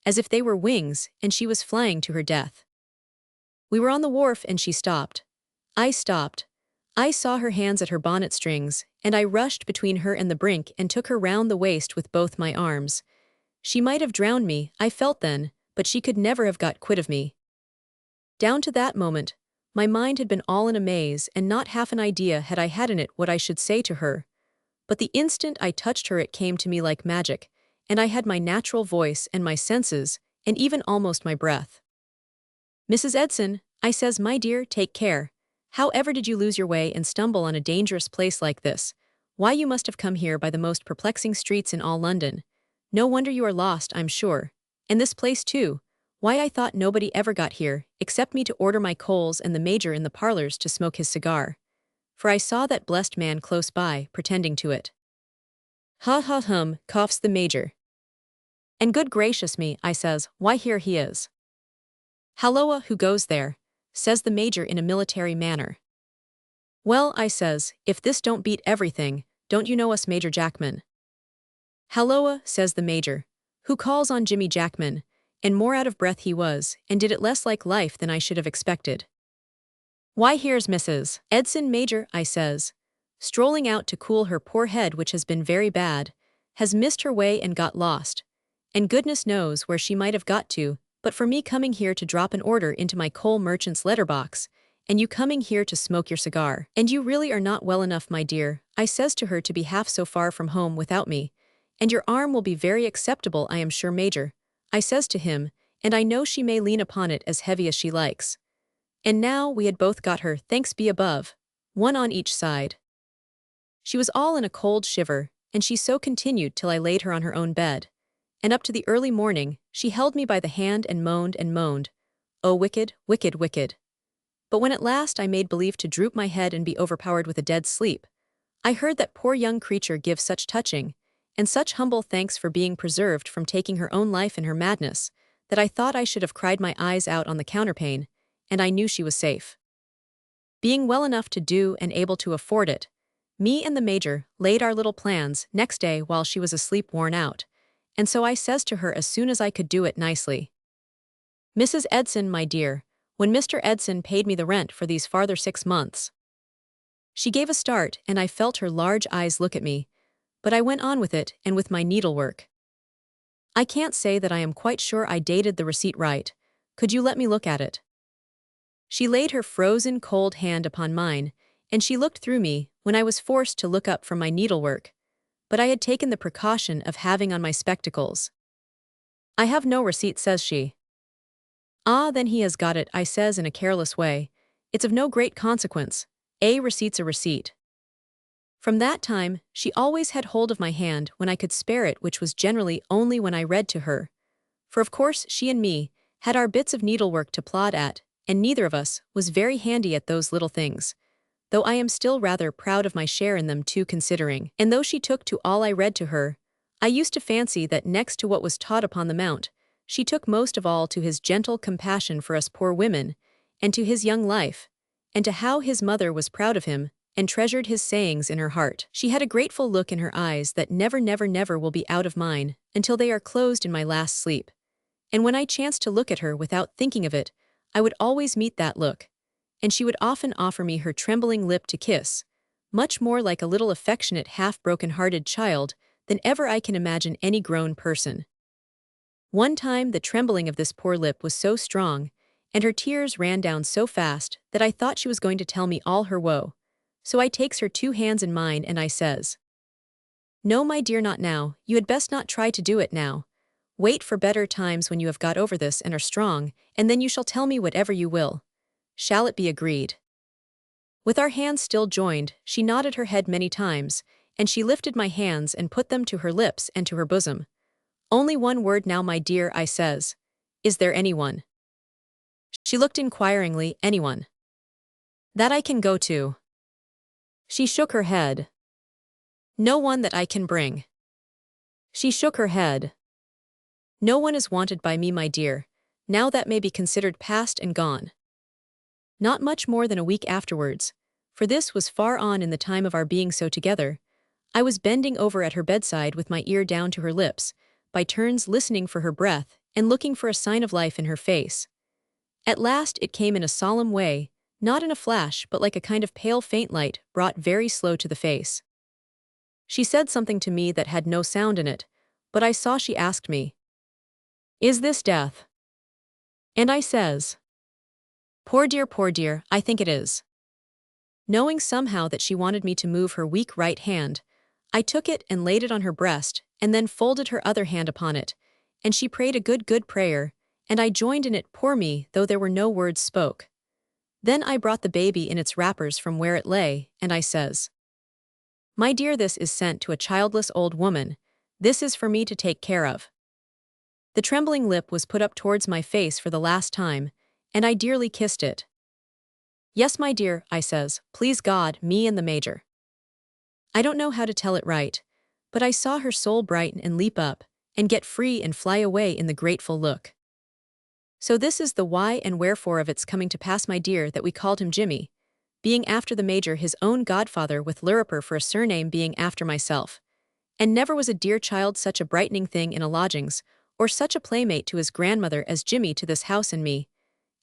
as if they were wings and she was flying to her death. We were on the wharf and she stopped. I stopped. I saw her hands at her bonnet strings, and I rushed between her and the brink and took her round the waist with both my arms. She might have drowned me, I felt then, but she could never have got quit of me. Down to that moment, my mind had been all in a maze, and not half an idea had I had in it what I should say to her. But the instant I touched her it came to me like magic, and I had my natural voice and my senses, and even almost my breath. "Mrs. Edson," I says, "my dear, take care. How ever did you lose your way and stumble on a dangerous place like this? Why, you must have come here by the most perplexing streets in all London. No wonder you are lost, I'm sure. And this place too. Why, I thought nobody ever got here, except me to order my coals and the Major in the parlors to smoke his cigar. For I saw that blessed man close by, pretending to it." Ha ha coughs the major. And good gracious me, I says, why here he is. Halloa, who goes there, says the major in a military manner. Well, I says, if this don't beat everything, don't you know us Major Jackman? Halloa, says the major, who calls on Jimmy Jackman, and more out of breath he was, and did it less like life than I should have expected. Why here's Mrs. Edson Major, I says, strolling out to cool her poor head which has been very bad, has missed her way and got lost, and goodness knows where she might have got to, but for me coming here to drop an order into my coal merchant's letterbox, and you coming here to smoke your cigar. And you really are not well enough, my dear, I says to her, to be half so far from home without me, and your arm will be very acceptable, I am sure, Major, I says to him, and I know she may lean upon it as heavy as she likes. And now we had both got her, thanks be above, one on each side. She was all in a cold shiver, and she so continued till I laid her on her own bed. And up to the early morning, she held me by the hand and moaned, oh wicked, wicked, wicked. But when at last I made believe to droop my head and be overpowered with a dead sleep, I heard that poor young creature give such touching, and such humble thanks for being preserved from taking her own life in her madness, that I thought I should have cried my eyes out on the counterpane, and I knew she was safe. Being well enough to do and able to afford it, me and the major laid our little plans next day while she was asleep worn out, and so I says to her as soon as I could do it nicely, Mrs. Edson, my dear, when Mr. Edson paid me the rent for these farther 6 months. She gave a start, and I felt her large eyes look at me, but I went on with it and with my needlework. I can't say that I am quite sure I dated the receipt right. Could you let me look at it? She laid her frozen cold hand upon mine, and she looked through me when I was forced to look up from my needlework, but I had taken the precaution of having on my spectacles. I have no receipt, says she. Ah, then he has got it, I says in a careless way. It's of no great consequence. A receipt's a receipt. From that time, she always had hold of my hand when I could spare it, which was generally only when I read to her. For of course she and me had our bits of needlework to plod at, and neither of us was very handy at those little things, though I am still rather proud of my share in them too, considering. And though she took to all I read to her, I used to fancy that next to what was taught upon the Mount, she took most of all to his gentle compassion for us poor women, and to his young life, and to how his mother was proud of him, and treasured his sayings in her heart. She had a grateful look in her eyes that never will be out of mine, until they are closed in my last sleep. And when I chanced to look at her without thinking of it, I would always meet that look, and she would often offer me her trembling lip to kiss, much more like a little affectionate half-broken-hearted child than ever I can imagine any grown person. One time the trembling of this poor lip was so strong, and her tears ran down so fast, that I thought she was going to tell me all her woe. So I takes her 2 hands in mine and I says, No, my dear, not now, you had best not try to do it now. Wait for better times when you have got over this and are strong, and then you shall tell me whatever you will. Shall it be agreed? With our hands still joined, she nodded her head many times, and she lifted my hands and put them to her lips and to her bosom. Only one word now, my dear, I says. Is there anyone? She looked inquiringly. Anyone that I can go to? She shook her head. No one that I can bring. She shook her head. No one is wanted by me, my dear. Now that may be considered past and gone. Not much more than a week afterwards, for this was far on in the time of our being so together, I was bending over at her bedside with my ear down to her lips, by turns listening for her breath and looking for a sign of life in her face. At last it came in a solemn way, not in a flash but like a kind of pale faint light brought very slow to the face. She said something to me that had no sound in it, but I saw she asked me, Is this death? And I says, Poor dear, I think it is. Knowing somehow that she wanted me to move her weak right hand, I took it and laid it on her breast, and then folded her other hand upon it, and she prayed a good prayer, and I joined in it, poor me, though there were no words spoke. Then I brought the baby in its wrappers from where it lay, and I says, My dear, this is sent to a childless old woman, this is for me to take care of. The trembling lip was put up towards my face for the last time, and I dearly kissed it. Yes, my dear, I says, please God, me and the Major. I don't know how to tell it right, But I saw her soul brighten and leap up, and get free and fly away in the grateful look. So this is the why and wherefore of its coming to pass, my dear, that we called him Jimmy, being after the Major his own godfather, with Lirriper for a surname, being after myself. And never was a dear child such a brightening thing in a lodgings, or such a playmate to his grandmother as Jimmy to this house and me,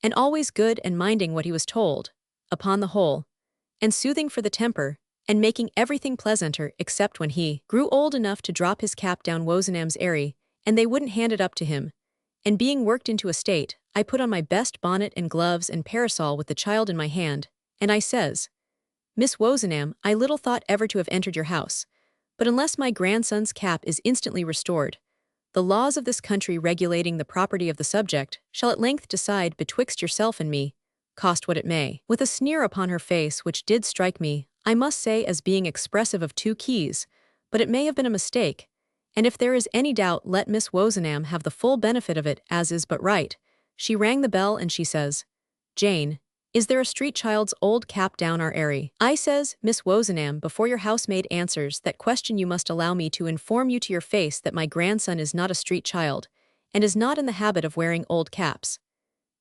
and always good and minding what he was told, upon the whole, and soothing for the temper, and making everything pleasanter, except when he grew old enough to drop his cap down Wozenham's airy, and they wouldn't hand it up to him. And being worked into a state, I put on my best bonnet and gloves and parasol with the child in my hand, and I says, "Miss Wozenham, I little thought ever to have entered your house, but unless my grandson's cap is instantly restored, the laws of this country regulating the property of the subject shall at length decide betwixt yourself and me, cost what it may." With a sneer upon her face which did strike me, I must say, as being expressive of 2 keys, but it may have been a mistake, and if there is any doubt, let Miss Wozenham have the full benefit of it, as is but right. She rang the bell and she says, "Jane, is there a street child's old cap down our airy?" I says, "Miss Wozenham, before your housemaid answers that question you must allow me to inform you to your face that my grandson is not a street child, and is not in the habit of wearing old caps.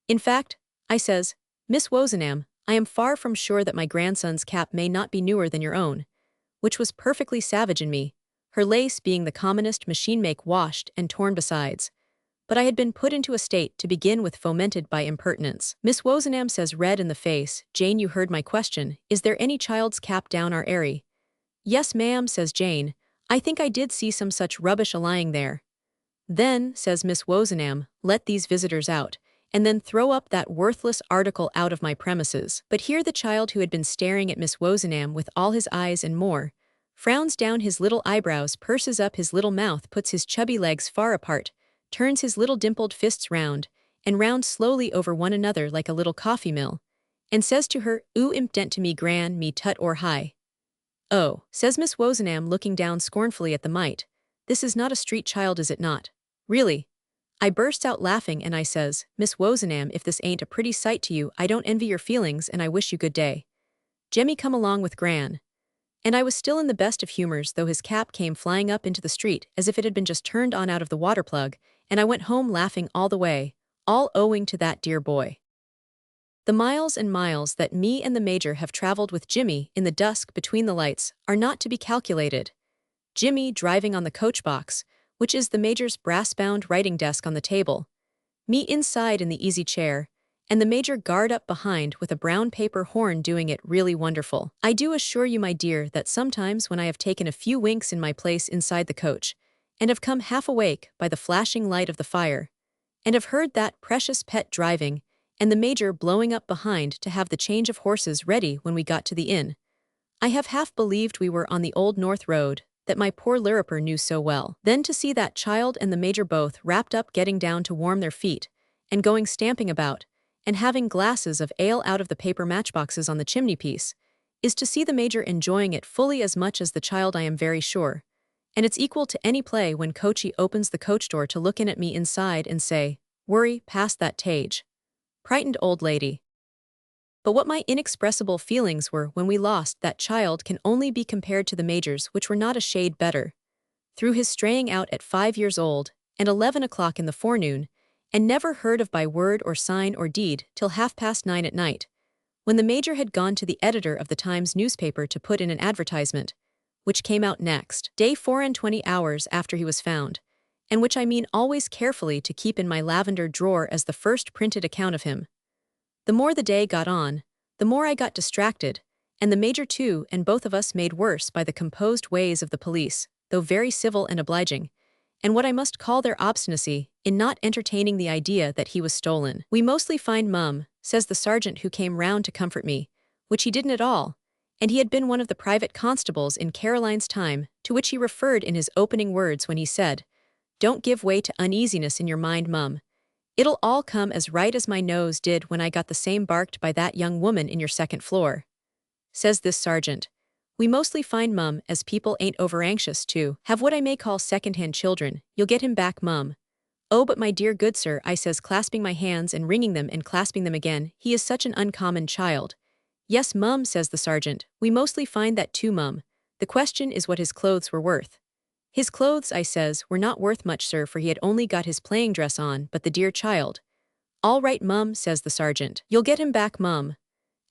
In fact," I says, "Miss Wozenham, I am far from sure that my grandson's cap may not be newer than your own," which was perfectly savage in me, her lace being the commonest machine-make, washed and torn besides. But I had been put into a state to begin with, fomented by impertinence. Miss Wozenham says, red in the face, "Jane, you heard my question. Is there any child's cap down our airy?" "Yes, ma'am," says Jane. "I think I did see some such rubbish a-lying there." "Then," says Miss Wozenham, "let these visitors out, and then throw up that worthless article out of my premises." But here the child, who had been staring at Miss Wozenham with all his eyes and more, frowns down his little eyebrows, purses up his little mouth, puts his chubby legs far apart, turns his little dimpled fists round, and round slowly over one another like a little coffee mill, and says to her, "Oo impdent to me gran, me tut or high." "Oh," says Miss Wozenham, looking down scornfully at the mite, "this is not a street child, is it not? Really?" I bursts out laughing, and I says, "Miss Wozenham, if this ain't a pretty sight to you, I don't envy your feelings, and I wish you good day. Jemmy, come along with gran." And I was still in the best of humors, though his cap came flying up into the street as if it had been just turned on out of the water plug, and I went home laughing all the way, all owing to that dear boy. The miles and miles that me and the Major have traveled with Jimmy in the dusk between the lights are not to be calculated. Jimmy driving on the coach box, which is the Major's brass-bound writing desk on the table, me inside in the easy chair, and the Major guard up behind with a brown paper horn doing it really wonderful. I do assure you, my dear, that sometimes when I have taken a few winks in my place inside the coach, and have come half awake by the flashing light of the fire, and have heard that precious pet driving, and the Major blowing up behind to have the change of horses ready when we got to the inn, I have half believed we were on the old North Road that my poor Lirriper knew so well. Then to see that child and the Major both wrapped up, getting down to warm their feet, and going stamping about, and having glasses of ale out of the paper matchboxes on the chimney-piece, is to see the Major enjoying it fully as much as the child, I am very sure. And it's equal to any play when Coachy opens the coach door to look in at me inside and say, "Worry past that tage, frightened old lady." But what my inexpressible feelings were when we lost that child can only be compared to the Major's, which were not a shade better. Through his straying out at 5 years old, and 11 o'clock in the forenoon, and never heard of by word or sign or deed till 9:30 at night, when the Major had gone to the editor of the Times newspaper to put in an advertisement, which came out next day 24 hours after he was found, and which I mean always carefully to keep in my lavender drawer as the first printed account of him. The more the day got on, the more I got distracted, and the Major too, and both of us made worse by the composed ways of the police, though very civil and obliging, and what I must call their obstinacy in not entertaining the idea that he was stolen. "We mostly find mum," says the sergeant who came round to comfort me, which he didn't at all, and he had been one of the private constables in Caroline's time, to which he referred in his opening words when he said, "Don't give way to uneasiness in your mind, mum. It'll all come as right as my nose did when I got the same barked by that young woman in your second floor." Says this sergeant, "We mostly find, mum, as people ain't over-anxious to have what I may call second-hand children. You'll get him back, mum." "Oh, but my dear good sir," I says, clasping my hands and wringing them and clasping them again, "he is such an uncommon child." "Yes, mum," says the sergeant, "we mostly find that too, mum. The question is what his clothes were worth." His clothes, I says, were not worth much, sir, for he had only got his playing dress on, but the dear child. All right, mum, says the sergeant. You'll get him back, mum.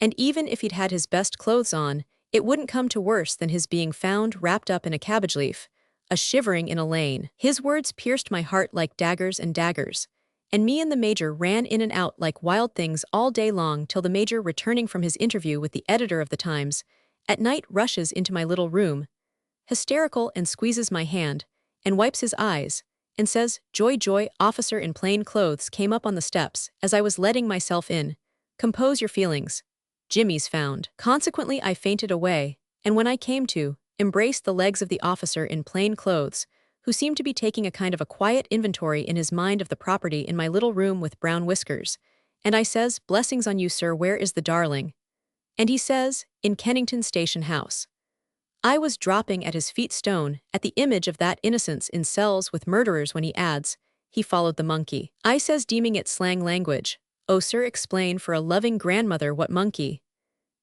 And even if he'd had his best clothes on, it wouldn't come to worse than his being found wrapped up in a cabbage leaf, a shivering in a lane. His words pierced my heart like daggers and daggers, and me and the major ran in and out like wild things all day long till the major, returning from his interview with the editor of the Times, at night rushes into my little room, hysterical, and squeezes my hand, and wipes his eyes, and says, "Joy, joy, officer in plain clothes came up on the steps as I was letting myself in. Compose your feelings. Jimmy's found." Consequently, I fainted away, and when I came to, embraced the legs of the officer in plain clothes, who seemed to be taking a kind of a quiet inventory in his mind of the property in my little room with brown whiskers. And I says, "Blessings on you, sir, where is the darling?" And he says, "In Kennington Station House." I was dropping at his feet stone at the image of that innocence in cells with murderers when he adds, "He followed the monkey." I says, deeming it slang language, "Oh, sir, explain for a loving grandmother what monkey."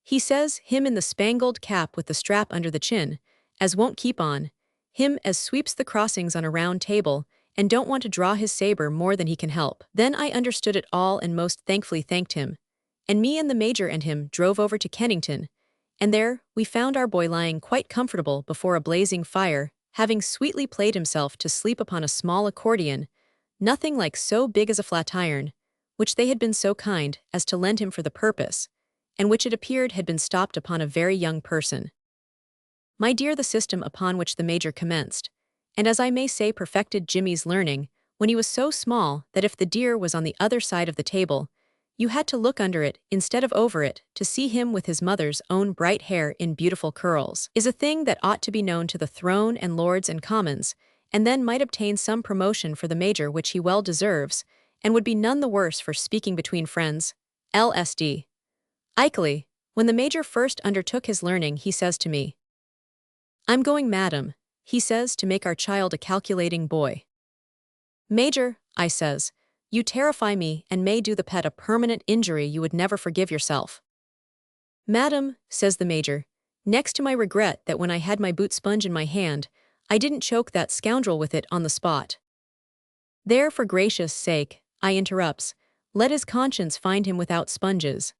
He says, "Him in the spangled cap with the strap under the chin, as won't keep on, him as sweeps the crossings on a round table, and don't want to draw his saber more than he can help." Then I understood it all and most thankfully thanked him, and me and the major and him drove over to Kennington, and there we found our boy lying quite comfortable before a blazing fire, having sweetly played himself to sleep upon a small accordion, nothing like so big as a flatiron, which they had been so kind as to lend him for the purpose, and which it appeared had been stopped upon a very young person. My dear, the system upon which the major commenced, and as I may say perfected Jimmy's learning, when he was so small that if the deer was on the other side of the table, you had to look under it instead of over it to see him with his mother's own bright hair in beautiful curls, is a thing that ought to be known to the throne and lords and commons, and then might obtain some promotion for the major which he well deserves, and would be none the worse for speaking between friends. L.S.D. Icily, when the major first undertook his learning, he says to me, "I'm going, madam," he says, "to make our child a calculating boy." "Major," I says, "you terrify me and may do the pet a permanent injury you would never forgive yourself." "Madam," says the major, "next to my regret that when I had my boot sponge in my hand, I didn't choke that scoundrel with it on the spot." "There, for gracious sake," I interrupts, "let his conscience find him without sponges."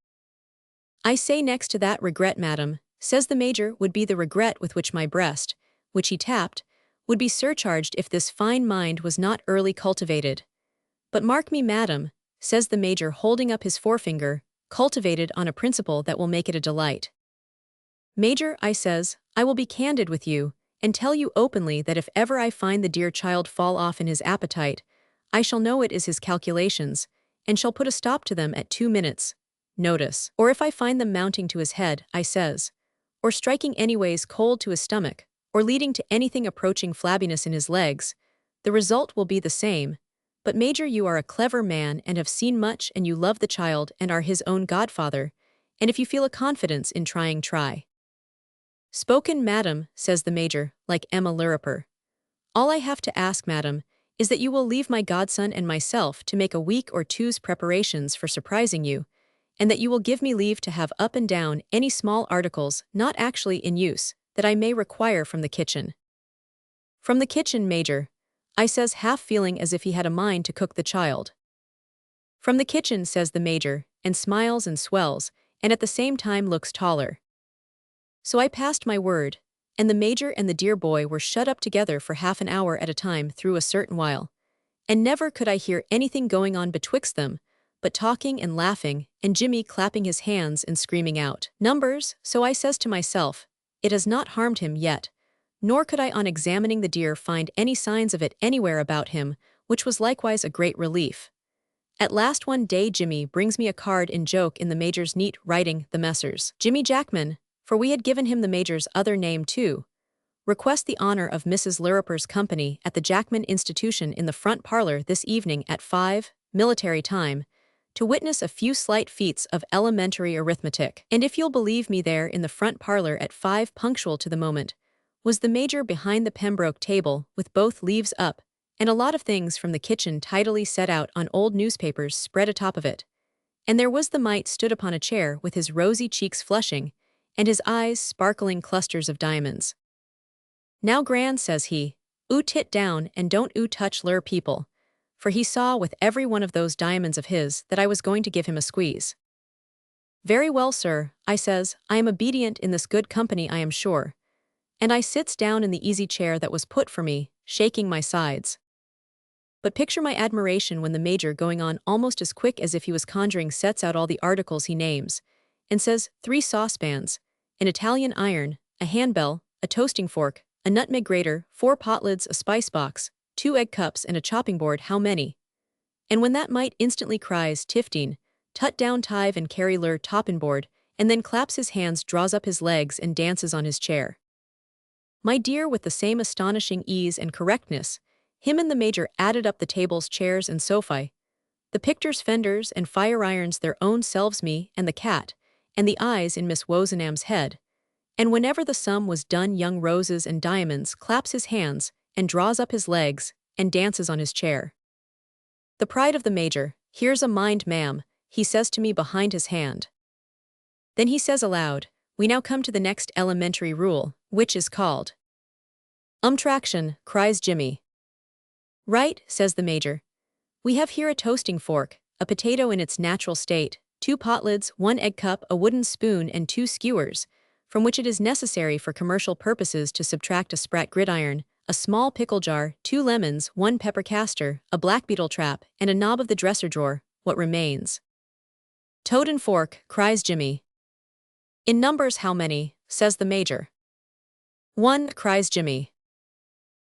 "I say next to that regret, madam," says the major, "would be the regret with which my breast, which he tapped, would be surcharged if this fine mind was not early cultivated. But mark me, madam," says the major, holding up his forefinger, "cultivated on a principle that will make it a delight." "Major," I says, "I will be candid with you, and tell you openly that if ever I find the dear child fall off in his appetite, I shall know it is his calculations, and shall put a stop to them at 2 minutes' notice. Or if I find them mounting to his head," I says, "or striking anyways cold to his stomach, or leading to anything approaching flabbiness in his legs, the result will be the same. But Major, you are a clever man and have seen much, and you love the child and are his own godfather, and if you feel a confidence in trying, try." "Spoken, madam," says the major, like Emma Lirriper. "All I have to ask, madam, is that you will leave my godson and myself to make a week or two's preparations for surprising you, and that you will give me leave to have up and down any small articles not actually in use that I may require from the kitchen." "From the kitchen, Major," I says, half feeling as if he had a mind to cook the child. "From the kitchen," says the major, and smiles and swells, and at the same time looks taller. So I passed my word, and the major and the dear boy were shut up together for half an hour at a time through a certain while, and never could I hear anything going on betwixt them, but talking and laughing, and Jimmy clapping his hands and screaming out numbers. So I says to myself, it has not harmed him yet, nor could I on examining the deer find any signs of it anywhere about him, which was likewise a great relief. At last one day Jimmy brings me a card in joke in the major's neat writing, the Messrs. Jimmy Jackman, for we had given him the major's other name too, request the honor of Mrs. Lirriper's company at the Jackman Institution in the front parlor this evening at 5, military time, to witness a few slight feats of elementary arithmetic. And if you'll believe me, there in the front parlor at 5 punctual to the moment, was the major behind the Pembroke table with both leaves up, and a lot of things from the kitchen tidily set out on old newspapers spread atop of it. And there was the mite stood upon a chair with his rosy cheeks flushing, and his eyes sparkling clusters of diamonds. "Now, Gran," says he, "Ooh tit down and don't ooh touch lure people," for he saw with every one of those diamonds of his that I was going to give him a squeeze. "Very well, sir," I says, "I am obedient in this good company, I am sure." And I sits down in the easy chair that was put for me, shaking my sides. But picture my admiration when the Major, going on almost as quick as if he was conjuring, sets out all the articles he names, and says 3 saucepans, an Italian iron, a handbell, a toasting fork, a nutmeg grater, 4 pot lids, a spice box, 2 egg cups, and a chopping board. How many? And when that mite instantly cries, "Tifteen, tut down tive and carry lur toppin board," and then claps his hands, draws up his legs, and dances on his chair. My dear, with the same astonishing ease and correctness, him and the Major added up the tables, chairs, and sofa, the pictures, fenders, and fire irons their own selves, me, and the cat, and the eyes in Miss Wozenham's head. And whenever the sum was done, young Roses and Diamonds claps his hands, and draws up his legs, and dances on his chair. The pride of the Major, "Here's a mind, ma'am," he says to me behind his hand. Then he says aloud, "We now come to the next elementary rule, which is called traction," cries Jimmy. "Right," says the Major. "We have here a toasting fork, a potato in its natural state, 2 pot lids, 1 egg cup, a wooden spoon, and 2 skewers, from which it is necessary for commercial purposes to subtract a sprat gridiron, a small pickle jar, 2 lemons, 1 pepper caster, a blackbeetle trap, and a knob of the dresser drawer. What remains?" "Toad and fork," cries Jimmy. "In numbers how many?" says the Major. "1," cries Jimmy.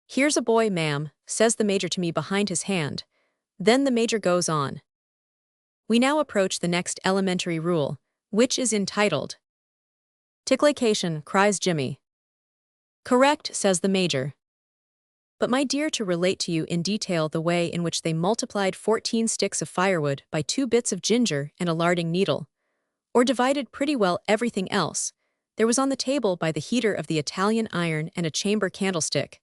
"Here's a boy, ma'am," says the Major to me behind his hand. Then the Major goes on. "We now approach the next elementary rule, which is entitled ticklication," cries Jimmy. "Correct," says the Major. "But my dear, to relate to you in detail the way in which they multiplied 14 sticks of firewood by 2 bits of ginger and a larding needle, or divided pretty well everything else, there was on the table by the heater of the Italian iron and a chamber candlestick,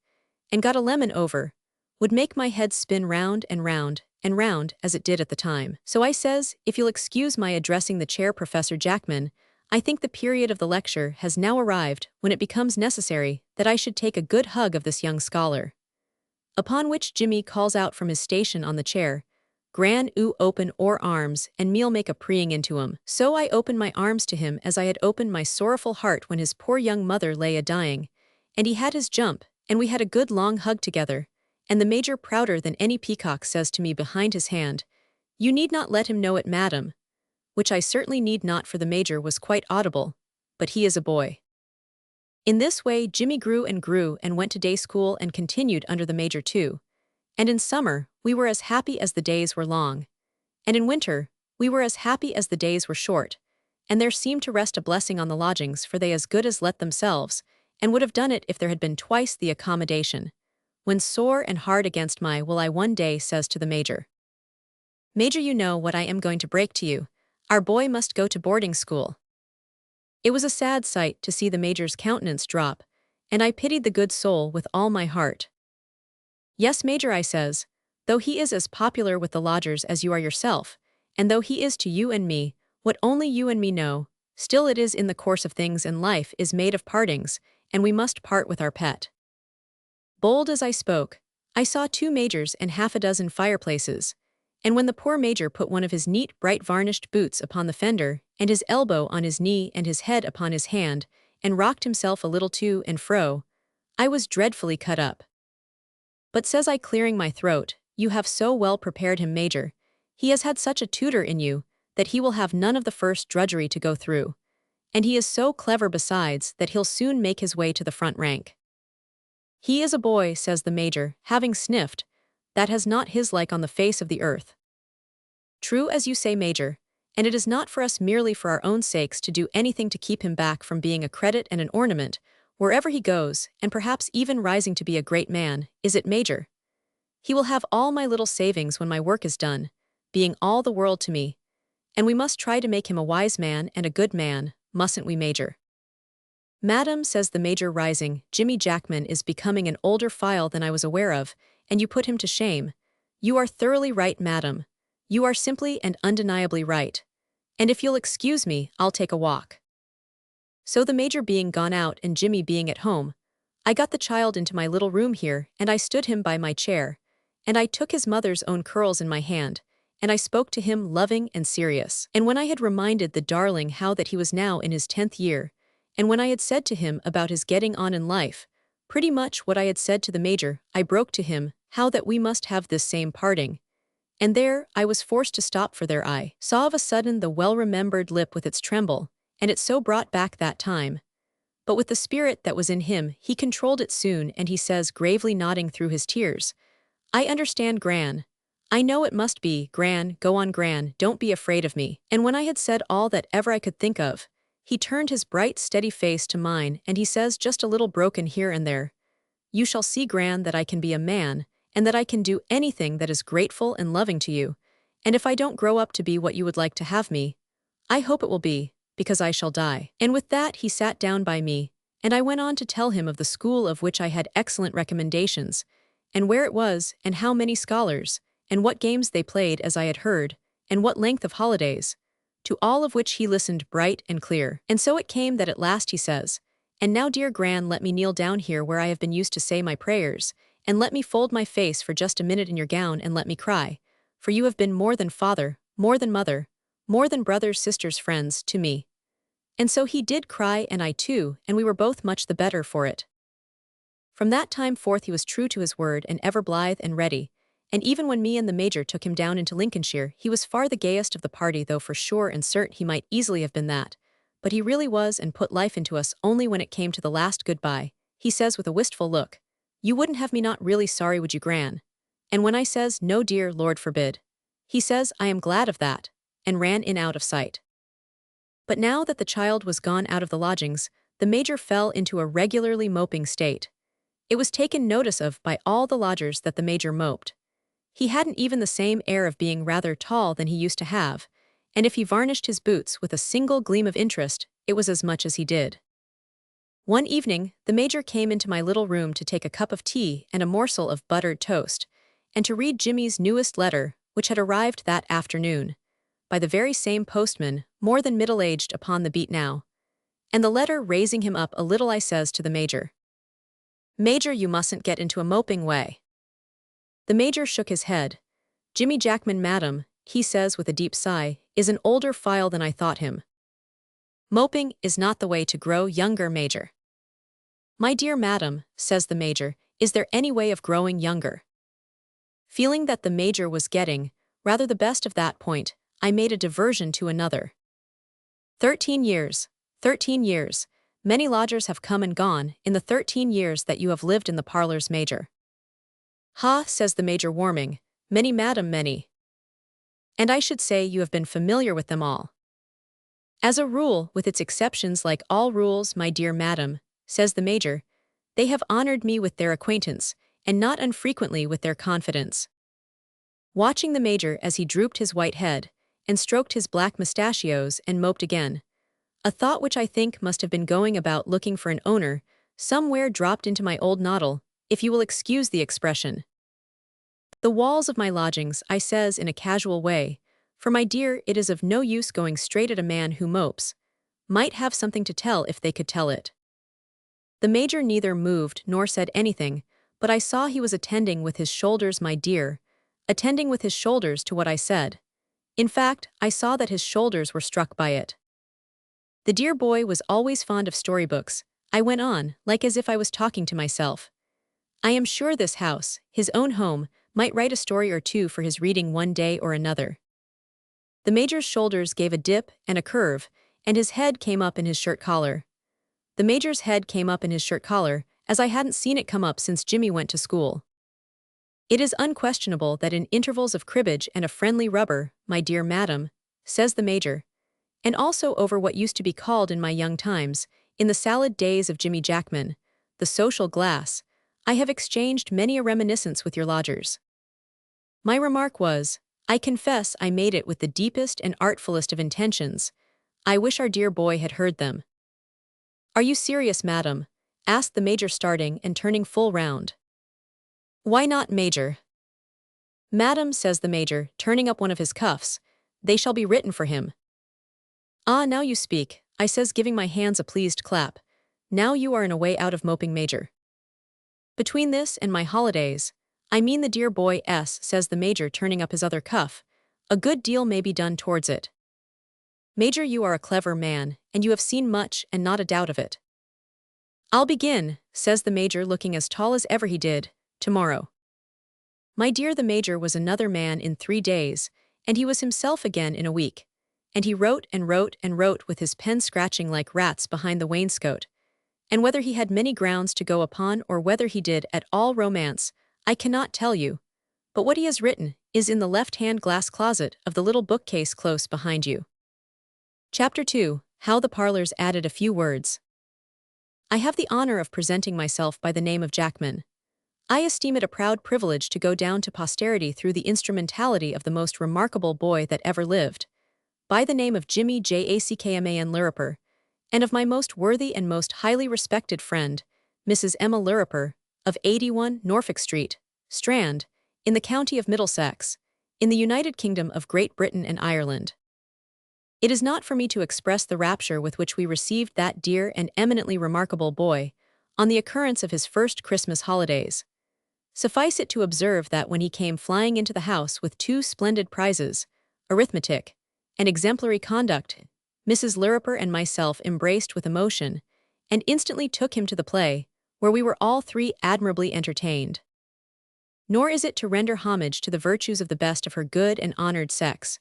and got a lemon over, would make my head spin round and round and round as it did at the time. So I says, if you'll excuse my addressing the chair, Professor Jackman, I think the period of the lecture has now arrived when it becomes necessary that I should take a good hug of this young scholar. Upon which Jimmy calls out from his station on the chair, "Gran oo open or arms, and me'll make a preeing into 'em." So I opened my arms to him as I had opened my sorrowful heart when his poor young mother lay a-dying, and he had his jump, and we had a good long hug together, and the Major, prouder than any peacock, says to me behind his hand, "You need not let him know it, madam," which I certainly need not, for the Major was quite audible, but he is a boy. In this way Jimmy grew and went to day school and continued under the Major too, and in summer we were as happy as the days were long, and in winter we were as happy as the days were short, and there seemed to rest a blessing on the Lodgings, for they as good as let themselves, and would have done it if there had been twice the accommodation. When sore and hard against my will, I one day says to the Major, "Major, you know what I am going to break to you. Our boy must go to boarding school." It was a sad sight to see the Major's countenance drop, and I pitied the good soul with all my heart. "Yes, Major," I says, "though he is as popular with the lodgers as you are yourself, and though he is to you and me what only you and me know, still it is in the course of things, and life is made of partings, and we must part with our pet." Bold as I spoke, I saw 2 Majors and half a dozen fireplaces, and when the poor Major put one of his neat, bright varnished boots upon the fender, and his elbow on his knee and his head upon his hand, and rocked himself a little to and fro, I was dreadfully cut up. "But," says I, clearing my throat, "you have so well prepared him, Major. He has had such a tutor in you, that he will have none of the first drudgery to go through. And he is so clever besides, that he'll soon make his way to the front rank." "He is a boy," says the Major, having sniffed, "that has not his like on the face of the earth." "True as you say, Major, and it is not for us merely for our own sakes to do anything to keep him back from being a credit and an ornament, wherever he goes, and perhaps even rising to be a great man, is it, Major? He will have all my little savings when my work is done, being all the world to me, and we must try to make him a wise man and a good man, mustn't we, Major?" "Madam," says the Major, rising, "Jimmy Jackman is becoming an older file than I was aware of, and you put him to shame. You are thoroughly right, madam. You are simply and undeniably right. And if you'll excuse me, I'll take a walk." So the Major being gone out and Jimmy being at home, I got the child into my little room here, and I stood him by my chair, and I took his mother's own curls in my hand, and I spoke to him loving and serious. And when I had reminded the darling how that he was now in his 10th year, and when I had said to him about his getting on in life, pretty much what I had said to the major, I broke to him how that we must have this same parting. And there I was forced to stop, for there I saw of a sudden the well-remembered lip with its tremble, and it so brought back that time. But with the spirit that was in him, he controlled it soon, and he says, gravely nodding through his tears, I understand, Gran. I know it must be, Gran, go on, Gran, don't be afraid of me. And when I had said all that ever I could think of, he turned his bright, steady face to mine, and he says, just a little broken here and there, you shall see, Gran, that I can be a man, and that I can do anything that is grateful and loving to you, and if I don't grow up to be what you would like to have me, I hope it will be, because I shall die. And with that he sat down by me, and I went on to tell him of the school of which I had excellent recommendations, and where it was, and how many scholars, and what games they played as I had heard, and what length of holidays, to all of which he listened bright and clear. And so it came that at last he says, and now, dear Gran, let me kneel down here where I have been used to say my prayers, and let me fold my face for just a minute in your gown, and let me cry, for you have been more than father, more than mother, more than brothers, sisters, friends, to me. And so he did cry, and I too, and we were both much the better for it. From that time forth he was true to his word, and ever blithe and ready, and even when me and the major took him down into Lincolnshire, he was far the gayest of the party, though for sure and cert he might easily have been that, but he really was, and put life into us only when it came to the last goodbye. He says with a wistful look, you wouldn't have me not really sorry, would you, Gran? And when I says, no dear, Lord forbid, he says, I am glad of that, and ran in out of sight. But now that the child was gone out of the lodgings, the major fell into a regularly moping state. It was taken notice of by all the lodgers that the major moped. He hadn't even the same air of being rather tall than he used to have, and if he varnished his boots with a single gleam of interest, it was as much as he did. One evening, the major came into my little room to take a cup of tea and a morsel of buttered toast, and to read Jimmy's newest letter, which had arrived that afternoon, by the very same postman, more than middle-aged upon the beat now. And the letter raising him up a little, I says to the major, Major, you mustn't get into a moping way. The major shook his head. Jimmy Jackman, madam, he says with a deep sigh, is an older file than I thought him. Moping is not the way to grow younger, Major. My dear madam, says the major, is there any way of growing younger? Feeling that the major was getting rather the best of that point, I made a diversion to another. 13 years. 13 years. Many lodgers have come and gone in the 13 years that you have lived in the parlors, Major. Ha, says the major, warming. Many, madam, many. And I should say you have been familiar with them all. As a rule, with its exceptions like all rules, my dear madam, says the major, they have honored me with their acquaintance, and not unfrequently with their confidence. Watching the major as he drooped his white head, and stroked his black mustachios and moped again, a thought which I think must have been going about looking for an owner, somewhere dropped into my old noddle, if you will excuse the expression. The walls of my lodgings, I says in a casual way, for my dear, it is of no use going straight at a man who mopes, might have something to tell if they could tell it. The major neither moved nor said anything, but I saw he was attending with his shoulders, my dear, attending with his shoulders to what I said. In fact, I saw that his shoulders were struck by it. The dear boy was always fond of storybooks, I went on, like as if I was talking to myself. I am sure this house, his own home, might write a story or two for his reading one day or another. The major's shoulders gave a dip and a curve, and his head came up in his shirt collar. The major's head came up in his shirt collar, as I hadn't seen it come up since Jimmy went to school. It is unquestionable that in intervals of cribbage and a friendly rubber, my dear madam, says the major, and also over what used to be called in my young times, in the salad days of Jimmy Jackman, the social glass, I have exchanged many a reminiscence with your lodgers. My remark was, I confess I made it with the deepest and artfulest of intentions. I wish our dear boy had heard them. Are you serious, madam? Asked the major, starting and turning full round. Why not, Major? Madam, says the major, turning up one of his cuffs, they shall be written for him. Ah, now you speak, I says, giving my hands a pleased clap. Now you are in a way out of moping, Major. Between this and my holidays, I mean the dear boy S, says the Major, turning up his other cuff, a good deal may be done towards it. Major, you are a clever man, and you have seen much and not a doubt of it. I'll begin, says the Major, looking as tall as ever he did, tomorrow. My dear, the Major was another man in 3 days, and he was himself again in a week, and he wrote and wrote and wrote with his pen scratching like rats behind the wainscot, and whether he had many grounds to go upon or whether he did at all romance, I cannot tell you, but what he has written is in the left-hand glass closet of the little bookcase close behind you. Chapter 2. How the Parlours Added a Few Words. I have the honor of presenting myself by the name of Jackman. I esteem it a proud privilege to go down to posterity through the instrumentality of the most remarkable boy that ever lived, by the name of Jimmy Jackman Lirriper, and of my most worthy and most highly respected friend, Mrs. Emma Lirriper, of 81 Norfolk Street, Strand, in the county of Middlesex, in the United Kingdom of Great Britain and Ireland. It is not for me to express the rapture with which we received that dear and eminently remarkable boy on the occurrence of his first Christmas holidays. Suffice it to observe that when he came flying into the house with 2 splendid prizes, arithmetic and exemplary conduct, Mrs. Lirriper and myself embraced with emotion, and instantly took him to the play, where we were all 3 admirably entertained. Nor is it to render homage to the virtues of the best of her good and honored sex,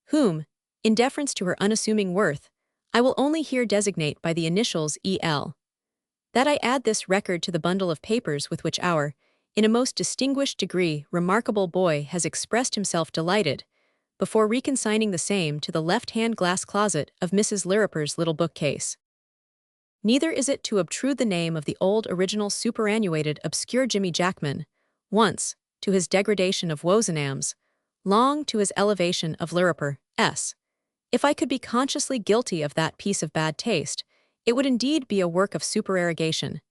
whom, in deference to her unassuming worth, I will only here designate by the initials E.L., that I add this record to the bundle of papers with which our, in a most distinguished degree, remarkable boy has expressed himself delighted, before reconsigning the same to the left-hand glass closet of Mrs. Lirriper's little bookcase. Neither is it to obtrude the name of the old original superannuated obscure Jimmy Jackman, once, to his degradation of Wozenhams, long to his elevation of Lirriper, S. If I could be consciously guilty of that piece of bad taste, it would indeed be a work of supererogation,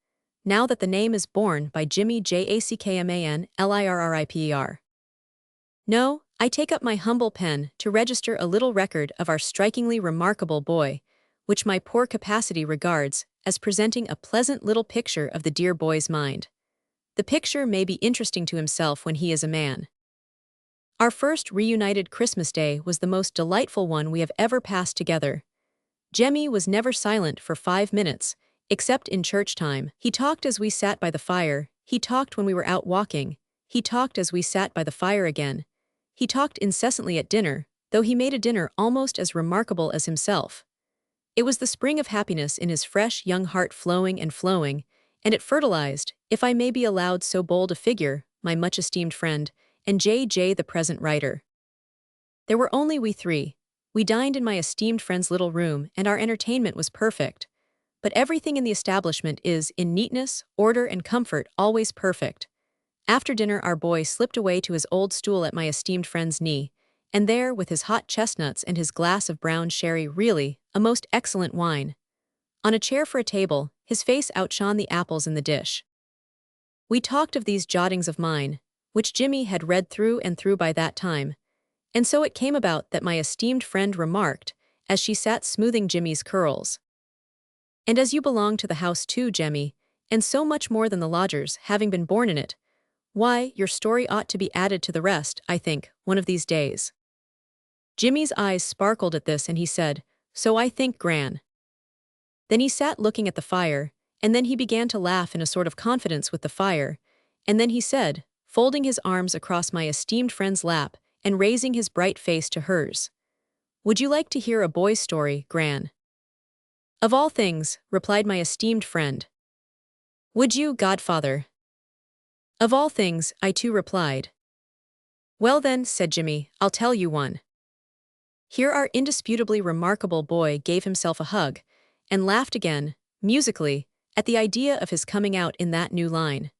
now that the name is borne by Jimmy Jackman Lirriper. No, I take up my humble pen to register a little record of our strikingly remarkable boy, which my poor capacity regards as presenting a pleasant little picture of the dear boy's mind. The picture may be interesting to himself when he is a man. Our first reunited Christmas Day was the most delightful one we have ever passed together. Jemmy was never silent for 5 minutes, except in church time. He talked as we sat by the fire, he talked when we were out walking, he talked as we sat by the fire again. He talked incessantly at dinner, though he made a dinner almost as remarkable as himself. It was the spring of happiness in his fresh young heart flowing and flowing, and it fertilized, if I may be allowed so bold a figure, my much-esteemed friend, and J. the present writer. There were only we 3. We dined in my esteemed friend's little room, and our entertainment was perfect. But everything in the establishment is, in neatness, order, and comfort, always perfect. After dinner our boy slipped away to his old stool at my esteemed friend's knee, and there, with his hot chestnuts and his glass of brown sherry, really, a most excellent wine, on a chair for a table, his face outshone the apples in the dish. We talked of these jottings of mine, which Jimmy had read through and through by that time, and so it came about that my esteemed friend remarked, as she sat smoothing Jimmy's curls, "And as you belong to the house too, Jemmy, and so much more than the lodgers, having been born in it, why, your story ought to be added to the rest, I think, one of these days." Jimmy's eyes sparkled at this, and he said, "So I think, Gran." Then he sat looking at the fire, and then he began to laugh in a sort of confidence with the fire, and then he said, folding his arms across my esteemed friend's lap and raising his bright face to hers, "Would you like to hear a boy's story, Gran?" "Of all things," replied my esteemed friend. "Would you, godfather?" "Of all things," I too replied. "Well then," said Jimmy, "I'll tell you one." Here our indisputably remarkable boy gave himself a hug, and laughed again, musically, at the idea of his coming out in that new line.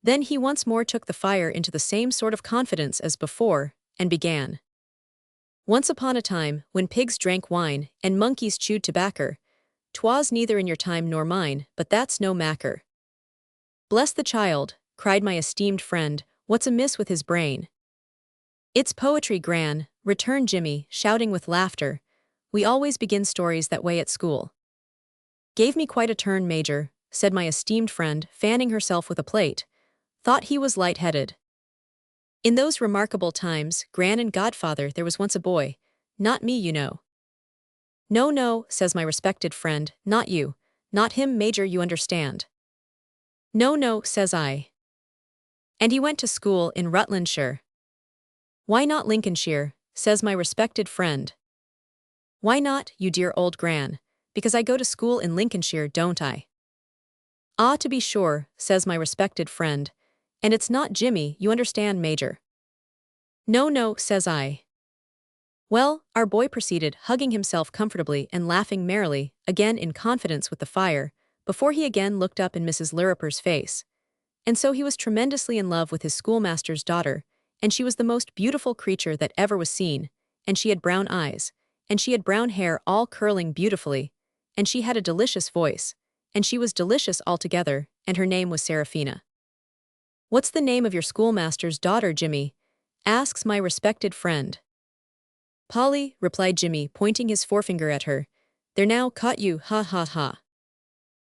Then he once more took the fire into the same sort of confidence as before, and began. "Once upon a time, when pigs drank wine, and monkeys chewed tobacco, 'twas neither in your time nor mine, but that's no matter." "Bless the child," cried my esteemed friend, "what's amiss with his brain?" "It's poetry, Gran," returned Jimmy, shouting with laughter. "We always begin stories that way at school." "Gave me quite a turn, Major," said my esteemed friend, fanning herself with a plate, thought he was light-headed. In those remarkable times, Gran and Godfather, there was once a boy. Not me, you know. No, no, says my respected friend, not you. Not him, Major, you understand. No, no, says I. And he went to school in Rutlandshire. Why not Lincolnshire, says my respected friend. Why not, you dear old Gran? Because I go to school in Lincolnshire, don't I? Ah, to be sure, says my respected friend. And it's not Jimmy, you understand, Major. No, no, says I. Well, our boy proceeded, hugging himself comfortably and laughing merrily, again in confidence with the fire, before he again looked up in Mrs. Lirriper's face. And so he was tremendously in love with his schoolmaster's daughter, and she was the most beautiful creature that ever was seen, and she had brown eyes, and she had brown hair all curling beautifully, and she had a delicious voice, and she was delicious altogether, and her name was Seraphina. What's the name of your schoolmaster's daughter, Jimmy? Asks my respected friend. Polly, replied Jimmy, pointing his forefinger at her. There now, caught you, ha ha ha.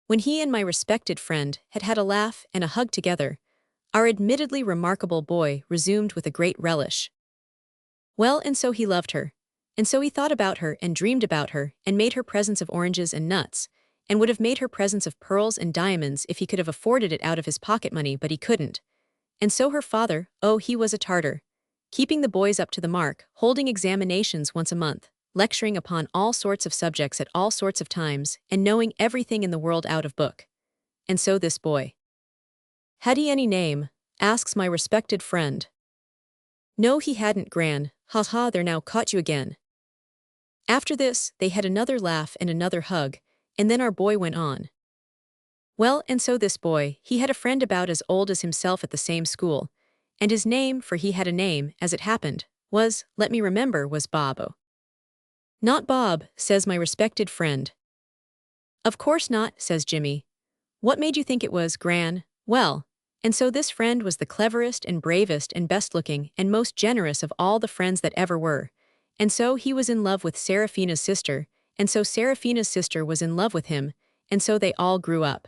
When he and my respected friend had had a laugh and a hug together, our admittedly remarkable boy resumed with a great relish. Well, and so he loved her, and so he thought about her and dreamed about her and made her presents of oranges and nuts, and would have made her presents of pearls and diamonds if he could have afforded it out of his pocket money, but he couldn't. And so her father, oh, he was a Tartar, keeping the boys up to the mark, holding examinations once a month, lecturing upon all sorts of subjects at all sorts of times, and knowing everything in the world out of book. And so this boy. Had he any name? Asks my respected friend. No, he hadn't, Gran. Ha ha, there now, caught you again. After this, they had another laugh and another hug, and then our boy went on. Well, and so this boy, he had a friend about as old as himself at the same school, and his name, for he had a name, as it happened, was, let me remember, was Bob. Not Bob, says my respected friend. Of course not, says Jimmy. What made you think it was, Gran? Well, and so this friend was the cleverest and bravest and best-looking and most generous of all the friends that ever were, and so he was in love with Seraphina's sister, and so Seraphina's sister was in love with him, and so they all grew up.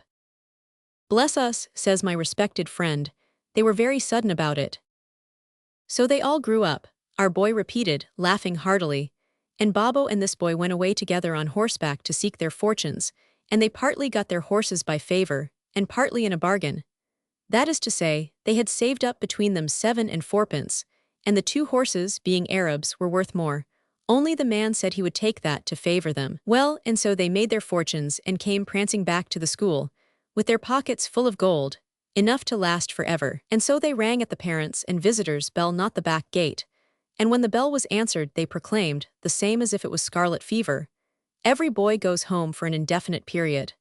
Bless us, says my respected friend, they were very sudden about it. So they all grew up, our boy repeated, laughing heartily, and Bobo and this boy went away together on horseback to seek their fortunes, and they partly got their horses by favor, and partly in a bargain. That is to say, they had saved up between them 7 and 4pence, and the 2 horses, being Arabs, were worth more. Only the man said he would take that to favor them. Well, and so they made their fortunes and came prancing back to the school, with their pockets full of gold, enough to last forever. And so they rang at the parents' and visitors' bell, not the back gate, and when the bell was answered they proclaimed, the same as if it was scarlet fever, every boy goes home for an indefinite period.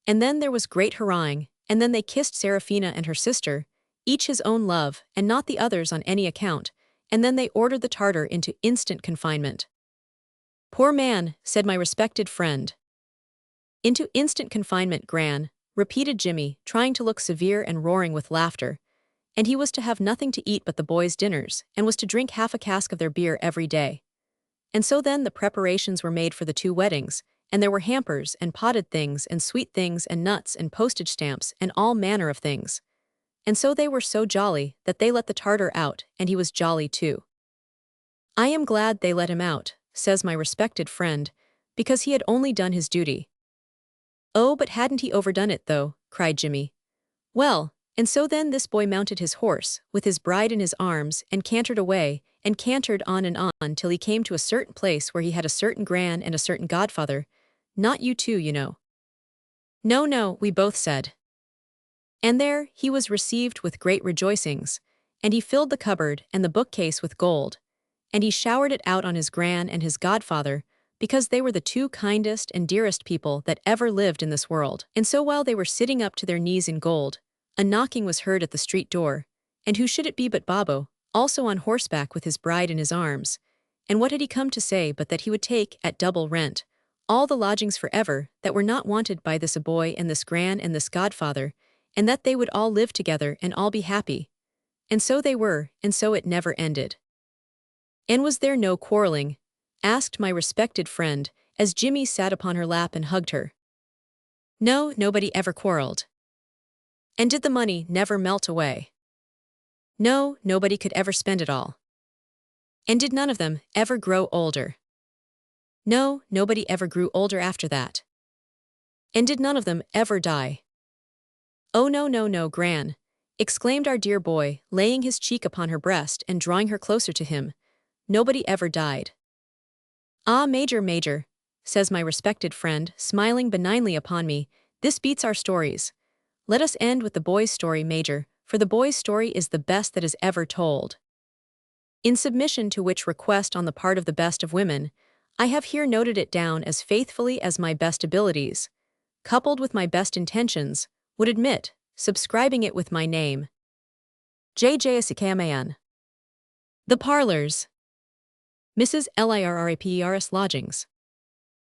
And then there was great hurrahing, and then they kissed Seraphina and her sister, each his own love, and not the others on any account, and then they ordered the Tartar into instant confinement. Poor man, said my respected friend. Into instant confinement, Gran, repeated Jimmy, trying to look severe and roaring with laughter, and he was to have nothing to eat but the boys' dinners, and was to drink half a cask of their beer every day. And so then the preparations were made for the 2 weddings, and there were hampers and potted things and sweet things and nuts and postage stamps and all manner of things. And so they were so jolly that they let the Tartar out, and he was jolly too. I am glad they let him out, says my respected friend, because he had only done his duty. Oh, but hadn't he overdone it, though, cried Jimmy. Well, and so then this boy mounted his horse, with his bride in his arms, and cantered away, and cantered on till he came to a certain place where he had a certain Gran and a certain Godfather. Not you two, you know. No, no, we both said. And there he was received with great rejoicings, and he filled the cupboard and the bookcase with gold, and he showered it out on his Gran and his Godfather, because they were the 2 kindest and dearest people that ever lived in this world. And so while they were sitting up to their knees in gold, a knocking was heard at the street door, and who should it be but Bobo, also on horseback with his bride in his arms, and what had he come to say but that he would take, at double rent, all the lodgings forever that were not wanted by this a boy and this Gran and this Godfather, and that they would all live together and all be happy. And so they were, and so it never ended. And was there no quarreling? Asked my respected friend, as Jimmy sat upon her lap and hugged her. No, nobody ever quarreled. And did the money never melt away? No, nobody could ever spend it all. And did none of them ever grow older? No, nobody ever grew older after that. And did none of them ever die? Oh no, no, no, Gran, exclaimed our dear boy, laying his cheek upon her breast and drawing her closer to him. Nobody ever died. Ah, Major, Major, says my respected friend, smiling benignly upon me, this beats our stories. Let us end with the boy's story, Major, for the boy's story is the best that is ever told. In submission to which request on the part of the best of women, I have here noted it down as faithfully as my best abilities, coupled with my best intentions, would admit, subscribing it with my name. J.J. Asikamayan. The Parlors. Mrs. Lirriper's Lodgings.